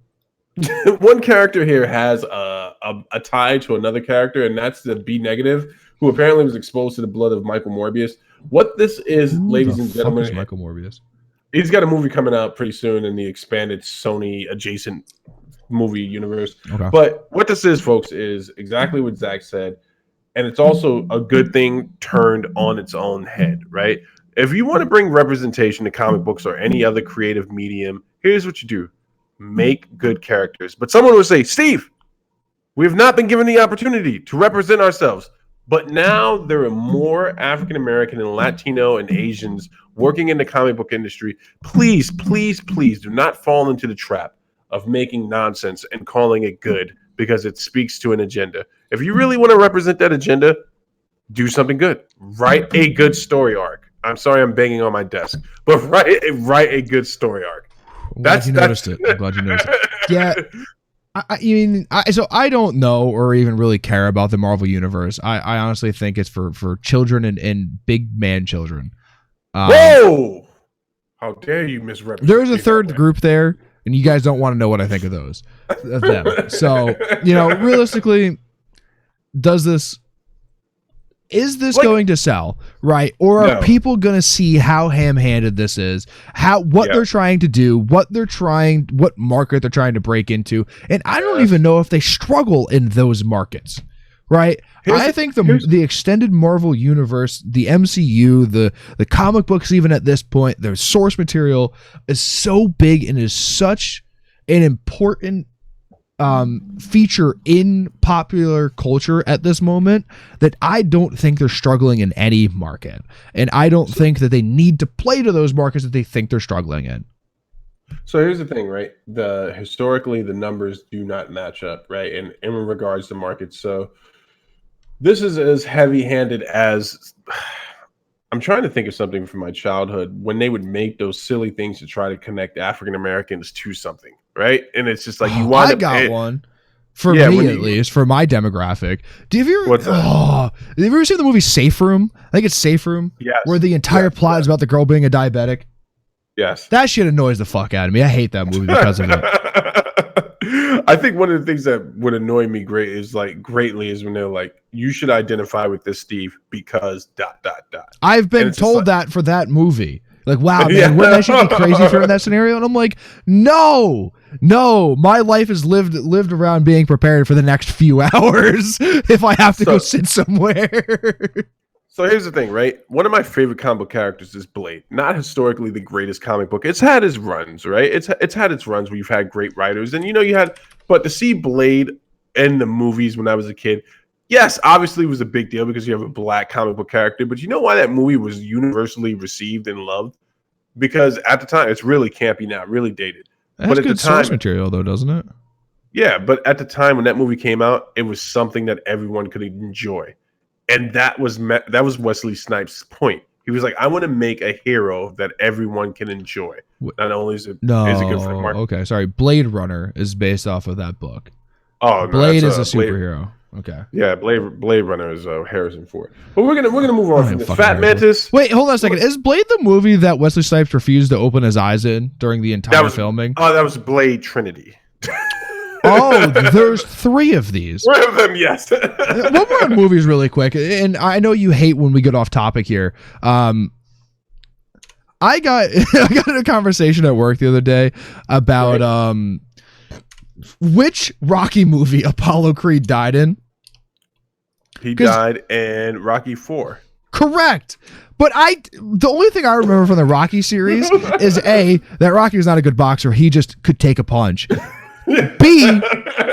One character here has a tie to another character, and that's the B negative, who apparently was exposed to the blood of Michael Morbius. What this is, Who ladies the and fuck gentlemen, is Michael Morbius. he's got a movie coming out pretty soon in the expanded Sony adjacent movie universe. Okay. But what this is, folks, is exactly what Zach said. And it's also a good thing turned on its own head, right? If you want to bring representation to comic books or any other creative medium, here's what you do. Make good characters. But someone would say, Steve, we have not been given the opportunity to represent ourselves. But now there are more African American and Latino and Asians working in the comic book industry. Please, please, please do not fall into the trap of making nonsense and calling it good because it speaks to an agenda. If you really want to represent that agenda, do something good. Write a good story arc. I'm sorry I'm banging on my desk, but write a good story arc. I'm glad you noticed it. I'm glad you noticed it. Yeah. So I don't know or even really care about the Marvel universe. I honestly think it's for children and big man children. Whoa! How dare you misrepresent? There's a me third that way. group there, and you guys don't want to know what I think of those of them. So realistically, is this Like- going to sell, right? Or are No. people going to see how ham-handed this is, what Yeah. they're trying to do, what market they're trying to break into? And I don't even know if they struggle in those markets, right? I think the extended Marvel universe, the MCU, the comic books, even at this point, their source material is so big and is such an important feature in popular culture at this moment that I don't think they're struggling in any market. And I don't think that they need to play to those markets that they think they're struggling in. So here's the thing, right? Historically the numbers do not match up, right? And in regards to markets. So this is as heavy-handed as I'm trying to think of something from my childhood when they would make those silly things to try to connect African Americans to something, right? And it's just like I got one for me at least, for my demographic. Have you ever seen the movie Safe Room? I think it's Safe Room. Yes. Where the entire plot is about the girl being a diabetic. Yes. That shit annoys the fuck out of me. I hate that movie because of it. I think one of the things that would annoy me greatly is when they're like, you should identify with this Steve because ... I've been told that for that movie. Like, wow, man, wouldn't that shit be crazy for in that scenario? And I'm like, no, my life is lived around being prepared for the next few hours if I have to go sit somewhere. So here's the thing, right? One of my favorite comic book characters is Blade. Not historically the greatest comic book. It's had its runs, right? It's had its runs where you've had great writers, and but to see Blade in the movies when I was a kid, yes, obviously it was a big deal because you have a black comic book character. But you know why that movie was universally received and loved? Because at the time, it's really campy now, really dated. That's good source material, though, doesn't it? Yeah, but at the time when that movie came out, it was something that everyone could enjoy. And that was Wesley Snipes' point. He was like, I want to make a hero that everyone can enjoy. Not only is it good for the market. Okay, sorry. Blade Runner is based off of that book. Oh, no, Blade is a superhero. Okay. Yeah, Blade Runner is Harrison Ford. But we're gonna move on from this. Fat Mantis. Wait, hold on a second. Is Blade the movie that Wesley Snipes refused to open his eyes in during the entire filming? Oh, that was Blade Trinity. Oh, there's 3 of these. 3 of them, yes. One more on movies really quick. And I know you hate when we get off topic here. I got in a conversation at work the other day about which Rocky movie Apollo Creed died in. He died in Rocky 4. Correct. But the only thing I remember from the Rocky series is that Rocky was not a good boxer. He just could take a punch. B,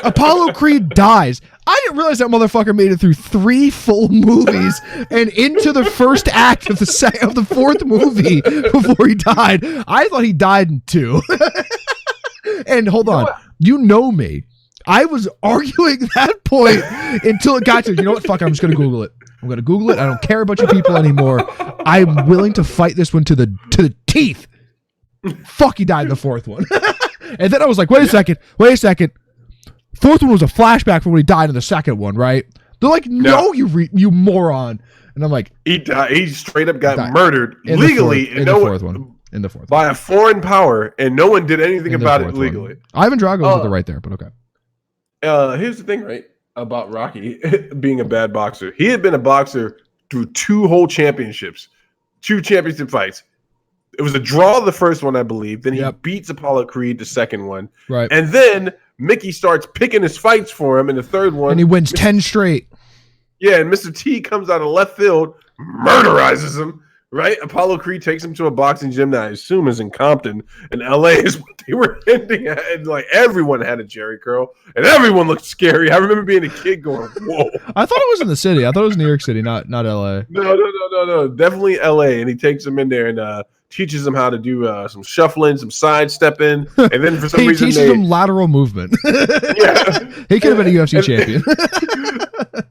Apollo Creed dies. I didn't realize that motherfucker made it through 3 full movies and into the first act of the fourth movie before he died. I thought he died in 2. And hold on, you know me. I was arguing that point until it got to, you know what? Fuck, I'm just going to Google it. I'm going to Google it. I don't care about you people anymore. I'm willing to fight this one to the teeth. Fuck, he died in the 4th one. And then I was like, wait a second. 4th one was a flashback from when he died in the 2nd one, right? They're like, no, you moron. And I'm like, he died. He straight up got murdered legally in the 4th one. In the 4th by a foreign power, and no one did anything about it legally. One. Ivan Drago was the right there, but okay. Here's the thing, right, about Rocky being a bad boxer. He had been a boxer through 2 whole championships, 2 championship fights. It was a draw the first one, I believe. Then he beats Apollo Creed the 2nd one. Right. And then Mickey starts picking his fights for him in the 3rd one. And he wins 10 straight. Yeah, and Mr. T comes out of left field, murderizes him. Right? Apollo Creed takes him to a boxing gym that I assume is in Compton, and LA is what they were hinting at. And like everyone had a Jerry curl, and everyone looked scary. I remember being a kid going, "Whoa!" I thought it was in the city. I thought it was New York City, not LA. No, definitely LA. And he takes him in there and teaches him how to do some shuffling, some sidestepping, and then for some reason he teaches him lateral movement. Yeah, he could have been a UFC champion.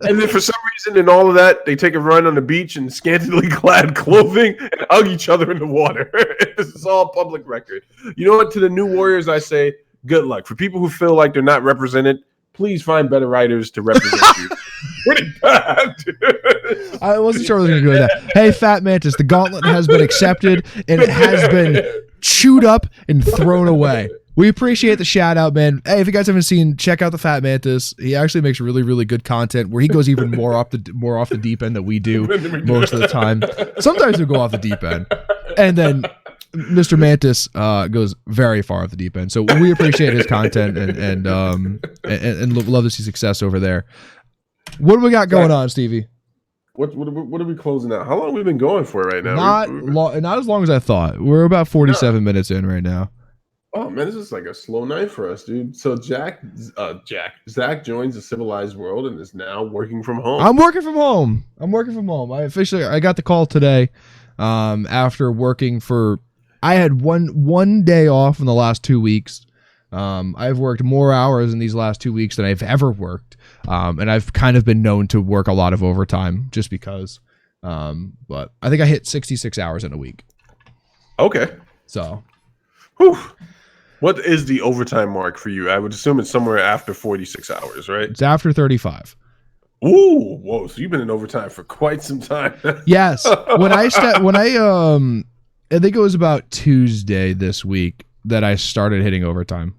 And then for some reason, in all of that, they take a run on the beach in scantily clad clothing and hug each other in the water. This is all public record. You know what? To the new Warriors, I say, good luck. For people who feel like they're not represented, please find better writers to represent you. Pretty bad, dude. I wasn't sure I was going to go with that. Hey, Fat Mantis, the gauntlet has been accepted, and it has been chewed up and thrown away. We appreciate the shout out, man. Hey, if you guys haven't seen, check out the Fat Mantis. He actually makes really, really good content where he goes even more off the deep end than we do most of the time. Sometimes we go off the deep end, and then Mr. Mantis goes very far off the deep end. So we appreciate his content and love to see success over there. What do we got going on, Stevie? What are we closing out? How long have we been going for right now? Not as long as I thought. We're about 47 minutes in right now. Oh man, this is like a slow night for us, dude. So Zach joins the civilized world and is now working from home. I'm working from home. I got the call today after working for. I had one day off in the last 2 weeks. I've worked more hours in these last 2 weeks than I've ever worked, and I've kind of been known to work a lot of overtime just because. But I think I hit 66 hours in a week. Okay. So. Whew. What is the overtime mark for you? I would assume it's somewhere after 46 hours, right? It's after 35. Ooh, whoa! So you've been in overtime for quite some time. Yes. I think it was about Tuesday this week that I started hitting overtime.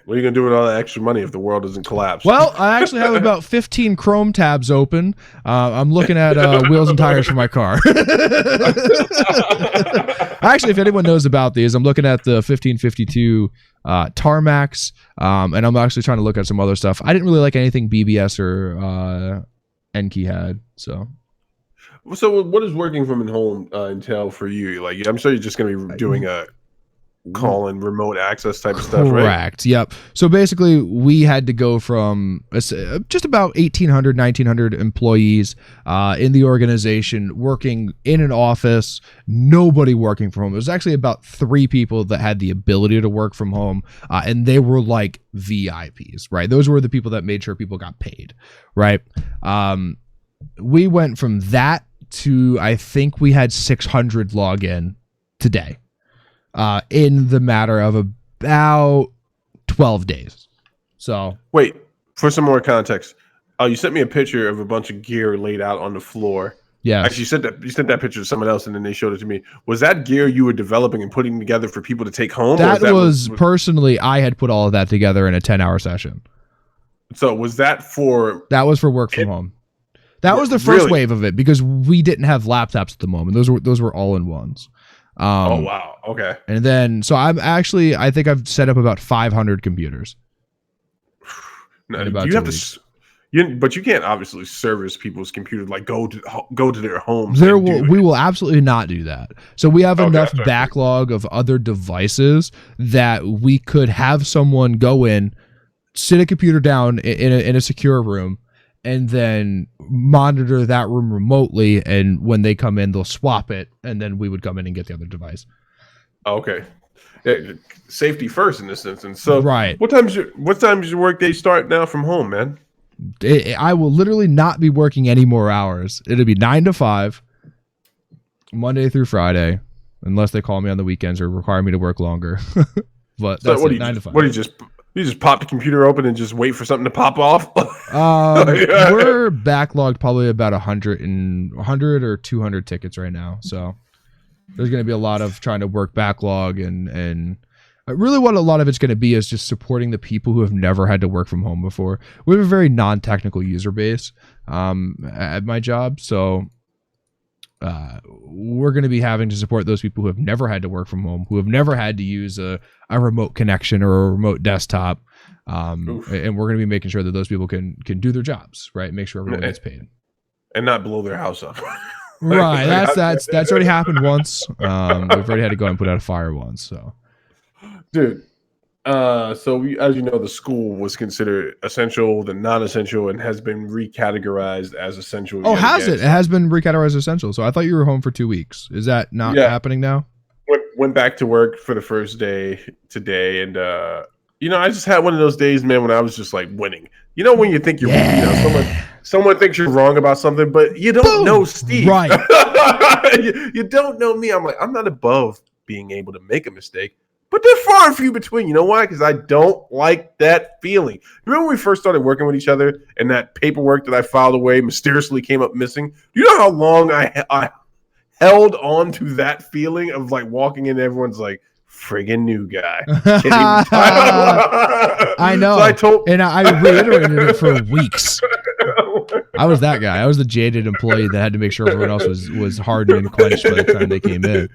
What are you going to do with all that extra money if the world doesn't collapse? Well, I actually have about 15 Chrome tabs open. I'm looking at wheels and tires for my car. Actually, if anyone knows about these, I'm looking at the 1552 Tarmacs, and I'm actually trying to look at some other stuff. I didn't really like anything BBS or Enki had, so. So what does working from home entail for you? Like, I'm sure you're just going to be doing a call and remote access type of stuff, right? Correct. Yep. So basically, we had to go from just about 1,800, 1,900 employees in the organization working in an office, nobody working from home. It was actually about 3 people that had the ability to work from home, and they were like VIPs, right? Those were the people that made sure people got paid, right? We went from that to, I think we had 600 log in today. In the matter of about 12 days. So wait, for some more context, you sent me a picture of a bunch of gear laid out on the floor. Yeah, actually, you sent that picture to someone else, and then they showed it to me. Was that gear you were developing and putting together for people to take home? That was personally, I had put all of that together in a 10-hour session. So was that for? That was for work from home. That was the first wave of it because we didn't have laptops at the moment. Those were all-in-ones. Oh wow! Okay. And then, so I think I've set up about 500 computers. Now, But you can't obviously service people's computers, like go to their homes. We will absolutely not do that. So we have enough sorry. backlog of other devices that we could have someone go in, sit a computer down in a secure room, and then monitor that room remotely. And when they come in, they'll swap it, and then we would come in and get the other device. Okay. Yeah, safety first in this instance. So right. What time's your work day start now from home, man? I will literally not be working any more hours. It'll be 9 to 5, Monday through Friday, unless they call me on the weekends or require me to work longer. But that's so 9 to 5. What do you just pop the computer open and just wait for something to pop off? We're backlogged probably about 100 or 200 tickets right now. So there's going to be a lot of trying to work backlog and really what a lot of it's going to be is just supporting the people who have never had to work from home before. We have a very non-technical user base at my job. So we're going to be having to support those people who have never had to work from home, who have never had to use a remote connection or a remote desktop. And we're going to be making sure that those people can do their jobs, right? Make sure everyone gets paid. And not blow their house up. Right. That's already happened once. We've already had to go and put out a fire once. So. Dude, so as you know, the school was considered essential, then non-essential, and has been recategorized as essential. Oh, has it? It has been recategorized as essential. So I thought you were home for 2 weeks. Is that not happening now? Went back to work for the first day today, and I just had one of those days, man, when I was just like winning. You know, when you think you're someone thinks you're wrong about something, but you don't know Steve. Right. you don't know me. I'm like, I'm not above being able to make a mistake. But they're far and few between. You know why? Because I don't like that feeling. Remember when we first started working with each other and that paperwork that I filed away mysteriously came up missing? Do you know how long I held on to that feeling of like walking in and everyone's like, friggin' new guy. I know. So I reiterated it for weeks. I was that guy. I was the jaded employee that had to make sure everyone else was hardened and quenched by the time they came in.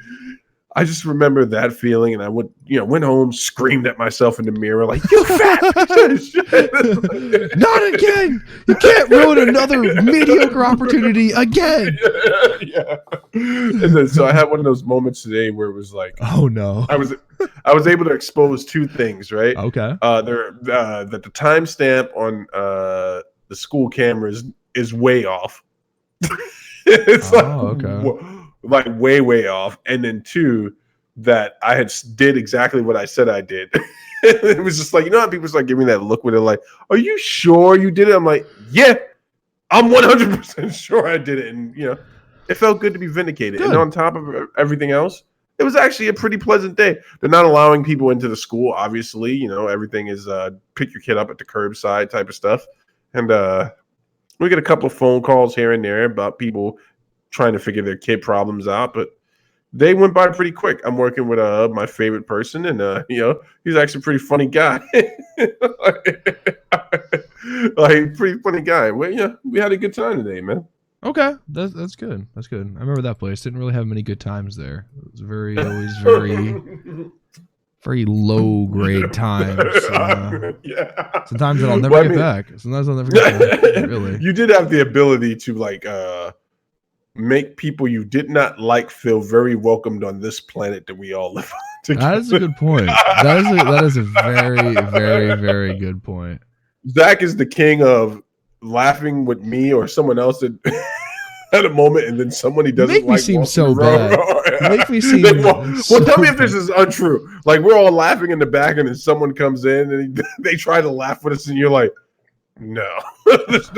I just remember that feeling, and I went home, screamed at myself in the mirror, like, "You fat piece of shit!" Not again! You can't ruin another mediocre opportunity again. Yeah. And then, so I had one of those moments today where it was like, "Oh no!" I was able to expose two things, right? Okay. That the timestamp on the school cameras is way off. It's like way off, and then two, that I had did exactly what I said I did. It was just like, how people start giving me that look where they're like, "Are you sure you did it?" I'm like, "Yeah, I'm 100% sure I did it," and it felt good to be vindicated. Good. And on top of everything else, it was actually a pretty pleasant day. They're not allowing people into the school, obviously. Everything is pick your kid up at the curbside type of stuff, and we get a couple of phone calls here and there about people trying to figure their kid problems out, but they went by pretty quick. I'm working with my favorite person, and he's actually a pretty funny guy. Like pretty funny guy. Well, we had a good time today, man. Okay, that's good. That's good. I remember that place. Didn't really have many good times there. It was very very low grade times. Yeah. Sometimes I'll never get back. Sometimes I'll never get back. Really. You did have the ability to make people you did not like feel very welcomed on this planet that we all live on together. That is a good point. That is a very, very, very good point. Zach is the king of laughing with me or someone else at a moment, and then someone he doesn't make me seem so bad. Make me seem well, tell me if this is untrue. Like, we're all laughing in the back, and then someone comes in and they try to laugh with us, and you're like, no. this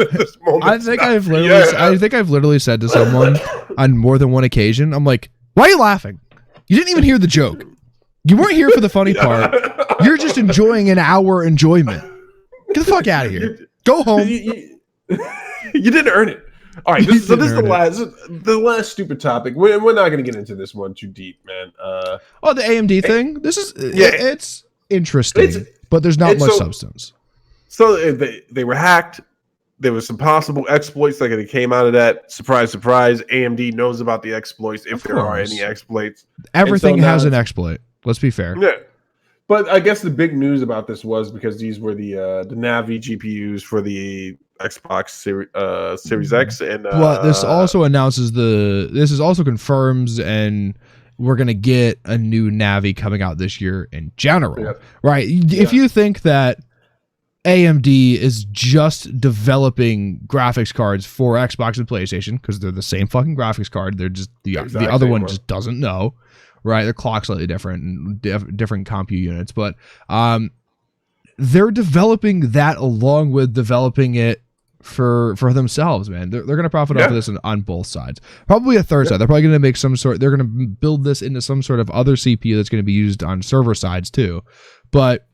I think I've literally said to someone on more than one occasion, I'm like, "Why are you laughing? You didn't even hear the joke. You weren't here for the funny part. You're just enjoying an hour enjoyment. Get the fuck out of here. Go home." You didn't earn it. All right, this is the last stupid topic. We're not going to get into this one too deep, man. The AMD thing. This is it's interesting, but there's not much substance. So they were hacked. There was some possible exploits that came out of that. Surprise, surprise. AMD knows about the exploits if there are any exploits. Everything has an exploit. Let's be fair. Yeah. But I guess the big news about this was because these were the Navi GPUs for the Xbox Series X and. But this also confirms, and we're gonna get a new Navi coming out this year in general, right? If you think that AMD is just developing graphics cards for Xbox and PlayStation because they're the same fucking graphics card, they're just the other one just doesn't know, right? Their clock's slightly different and different compute units, but they're developing that along with developing it for themselves, man. They're going to profit off of this on both sides. Probably a third side. They're probably going to make they're going to build this into some sort of other CPU that's going to be used on server sides too. But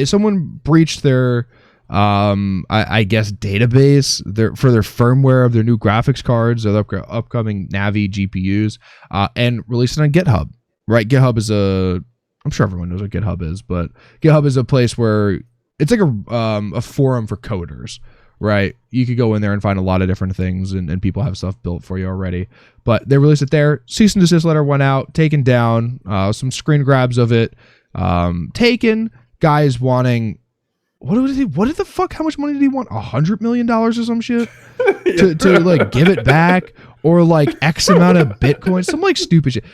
someone breached their I guess database for their firmware of their new graphics cards, or the upcoming Navi GPUs, and released it on GitHub. Right? GitHub is I'm sure everyone knows what GitHub is, but GitHub is a place where it's like a forum for coders, right? You could go in there and find a lot of different things, and people have stuff built for you already. But they released it there. Cease and desist letter went out, taken down, some screen grabs of it, taken. Guys wanting, how much money did he want? $100 million or some shit to like give it back, or like X amount of Bitcoin, some like stupid shit.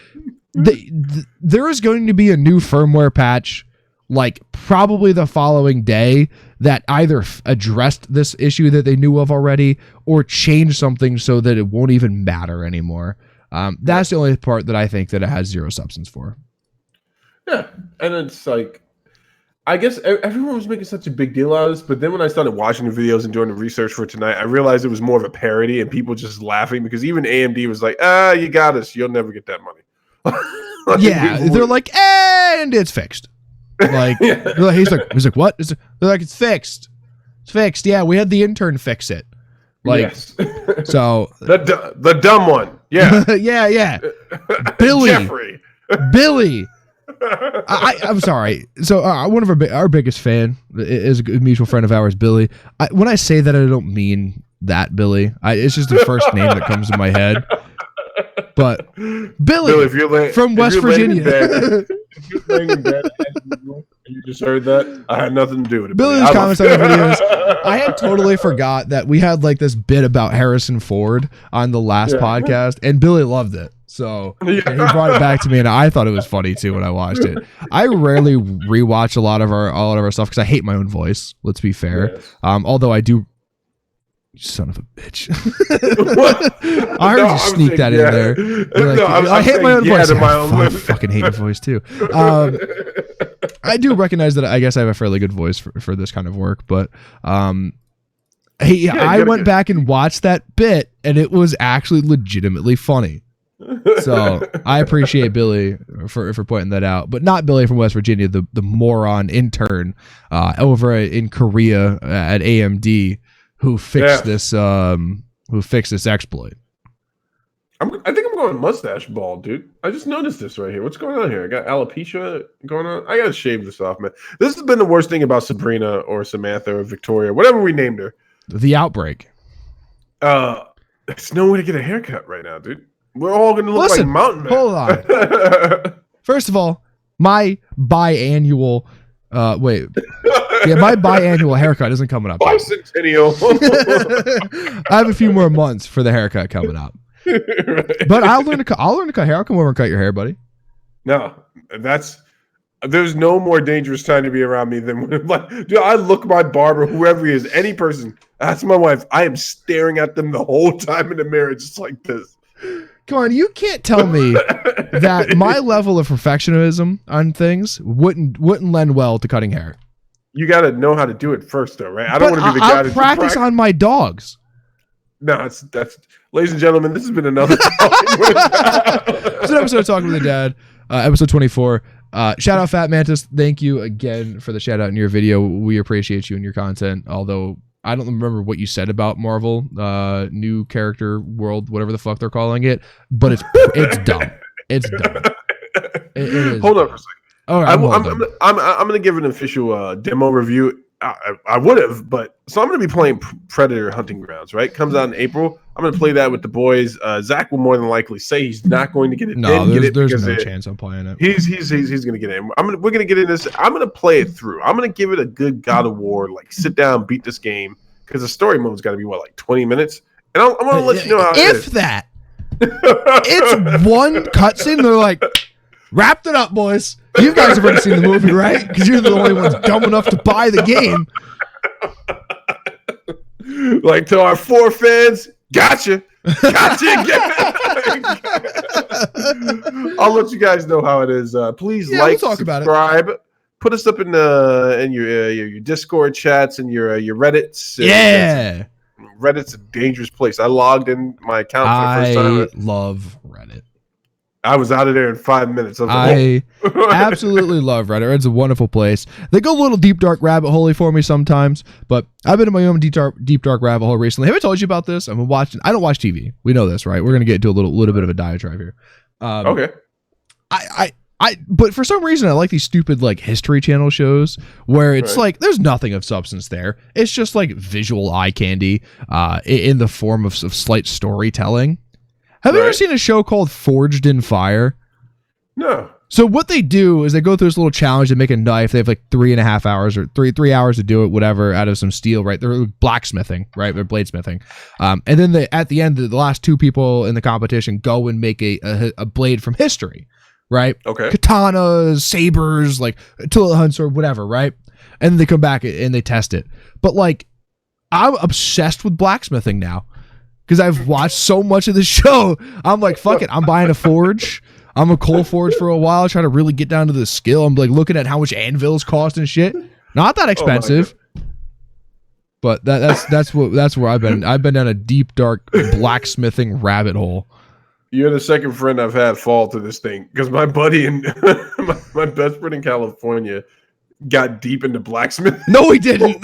There is going to be a new firmware patch, like probably the following day, that either addressed this issue that they knew of already, or changed something so that it won't even matter anymore. That's the only part that I think that it has zero substance for. Yeah, and it's like, I guess everyone was making such a big deal out of this, but then when I started watching the videos and doing the research for tonight, I realized it was more of a parody and people just laughing, because even AMD was like, you got us, you'll never get that money. Like, yeah, they're like, and it's fixed. Like, he's like, what? They're like, it's fixed. It's fixed. Yeah, we had the intern fix it. Like, yes. So the dumb one. Yeah. yeah. Billy. Jeffrey. Billy. I'm sorry. So one of our biggest fan is a mutual friend of ours, Billy. When I say that, I don't mean that Billy. It's just the first name that comes to my head. But Billy if you're from West Virginia. If you're laying in bed and you just heard that, I had nothing to do with it. Billy's comments on the videos. I had totally forgot that we had like this bit about Harrison Ford on the last podcast, and Billy loved it. So he brought it back to me, and I thought it was funny too when I watched it. I rarely rewatch a lot of our stuff because I hate my own voice. Let's be fair. Yes. Although I do. You son of a bitch. I heard you sneak that in there. Like, I hate my own voice. I fucking hate my voice too. I do recognize that I guess I have a fairly good voice for this kind of work, but I went back and watched that bit, and it was actually legitimately funny. So I appreciate Billy for pointing that out, but not Billy from West Virginia, the moron intern over in Korea at AMD who fixed this exploit. I think I'm going mustache bald, dude. I just noticed this right here. What's going on here? I got alopecia going on. I gotta shave this off, man. This has been the worst thing about Sabrina or Samantha or Victoria, whatever we named her. The outbreak. It's no way to get a haircut right now, dude. We're all gonna look like mountain men. Hold on. First of all, my biannual my biannual haircut isn't coming up. Bicentennial. I have a few more months for the haircut coming up. Right. But I'll learn to cut hair. I'll come over and cut your hair, buddy. No, there's no more dangerous time to be around me than when, like, dude, I look my barber, whoever he is, any person, that's my wife. I am staring at them the whole time in the mirror, just like this. Come on, you can't tell me that my level of perfectionism on things wouldn't lend well to cutting hair. You got to know how to do it first, though, right? I don't want to be the guy to practice on my dogs. No, that's ladies and gentlemen, this has been another It's an episode of Talking with the Dad, episode 24. Shout out Fat Mantis. Thank you again for the shout out in your video. We appreciate you and your content. Although I don't remember what you said about Marvel, new character world, whatever the fuck they're calling it, but it's dumb. It's dumb. It is. Hold on for a second. All right, I'm going to give an official demo review. I would have, but so I'm going to be playing Predator Hunting Grounds. Right, comes out in April. I'm going to play that with the boys. Zach will more than likely say he's not going to get it. No, there's no chance I'm playing it. He's going to get it. We're going to get in this. I'm going to play it through. I'm going to give it a good God of War. Like sit down, beat this game because the story mode's got to be like 20 minutes. And I'm going to let you know how it is. If that, it's one cutscene. They're like, wrapped it up, boys. You guys have already seen the movie, right? Because you're the only ones dumb enough to buy the game. Like to our 4 fans, gotcha. I'll let you guys know how it is. Please like, we'll talk subscribe. About it. Put us up in your Discord chats and your Reddits. Yeah. Reddit's a dangerous place. I logged in my account for the first time. I love Reddit. I was out of there in 5 minutes. I absolutely love Reddit. It's a wonderful place. They go a little deep dark rabbit hole for me sometimes, but I've been in my own deep dark rabbit hole recently. Have I told you about this? I don't watch TV. We know this, right? We're gonna get into a little bit of a diatribe here. Okay. But for some reason I like these stupid like History Channel shows where it's like there's nothing of substance there. It's just like visual eye candy in the form of slight storytelling. Have you ever seen a show called Forged in Fire? No. So what they do is they go through this little challenge. They make a knife. They have like 3.5 hours or three hours to do it, whatever, out of some steel, right? They're blacksmithing, right? They're bladesmithing. And then at the end, the last 2 people in the competition go and make a blade from history, right? Okay. Katanas, sabers, like Attila Hunt sword, whatever, right? And then they come back and they test it. But like, I'm obsessed with blacksmithing now. Because I've watched so much of the show. I'm like, fuck it. I'm buying a forge. I'm a coal forge for a while. Trying to really get down to the skill. I'm like looking at how much anvils cost and shit. Not that expensive. But that's where I've been. I've been down a deep, dark blacksmithing rabbit hole. You're the second friend I've had fall to this thing. Because my buddy and my best friend in California got deep into blacksmithing. No, he didn't.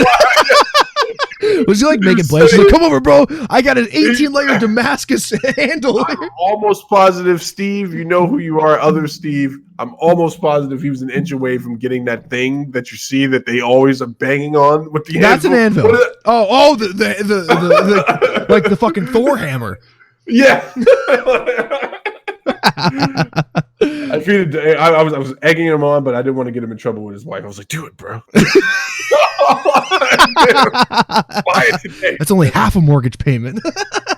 Was he like making blades? He's like, come over, bro. I got an 18-layer Damascus handle. I'm almost positive, Steve. You know who you are, other Steve. I'm almost positive he was an inch away from getting that thing that you see that they always are banging on with the anvil. That's an anvil. The like the fucking Thor hammer. Yeah. I was egging him on, but I didn't want to get him in trouble with his wife. I was like, do it, bro. Buy it today. That's only half a mortgage payment.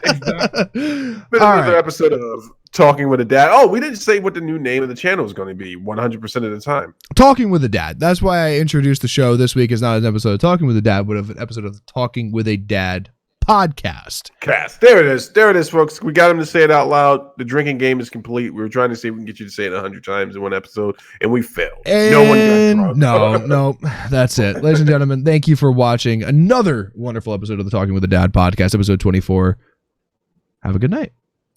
Exactly. Been another episode of Talking with a Dad. Oh, we didn't say what the new name of the channel is going to be 100% of the time. Talking with a Dad. That's why I introduced the show this week is not an episode of Talking with a Dad, but an episode of Talking with a Dad podcast. There it is, folks. We got him to say it out loud. The drinking game is complete. We were trying to see if we can get you to say it 100 times in one episode, and we failed. And no, that's it. Ladies and gentlemen, thank you for watching another wonderful episode of the Talking with a Dad podcast, episode 24. Have a good night.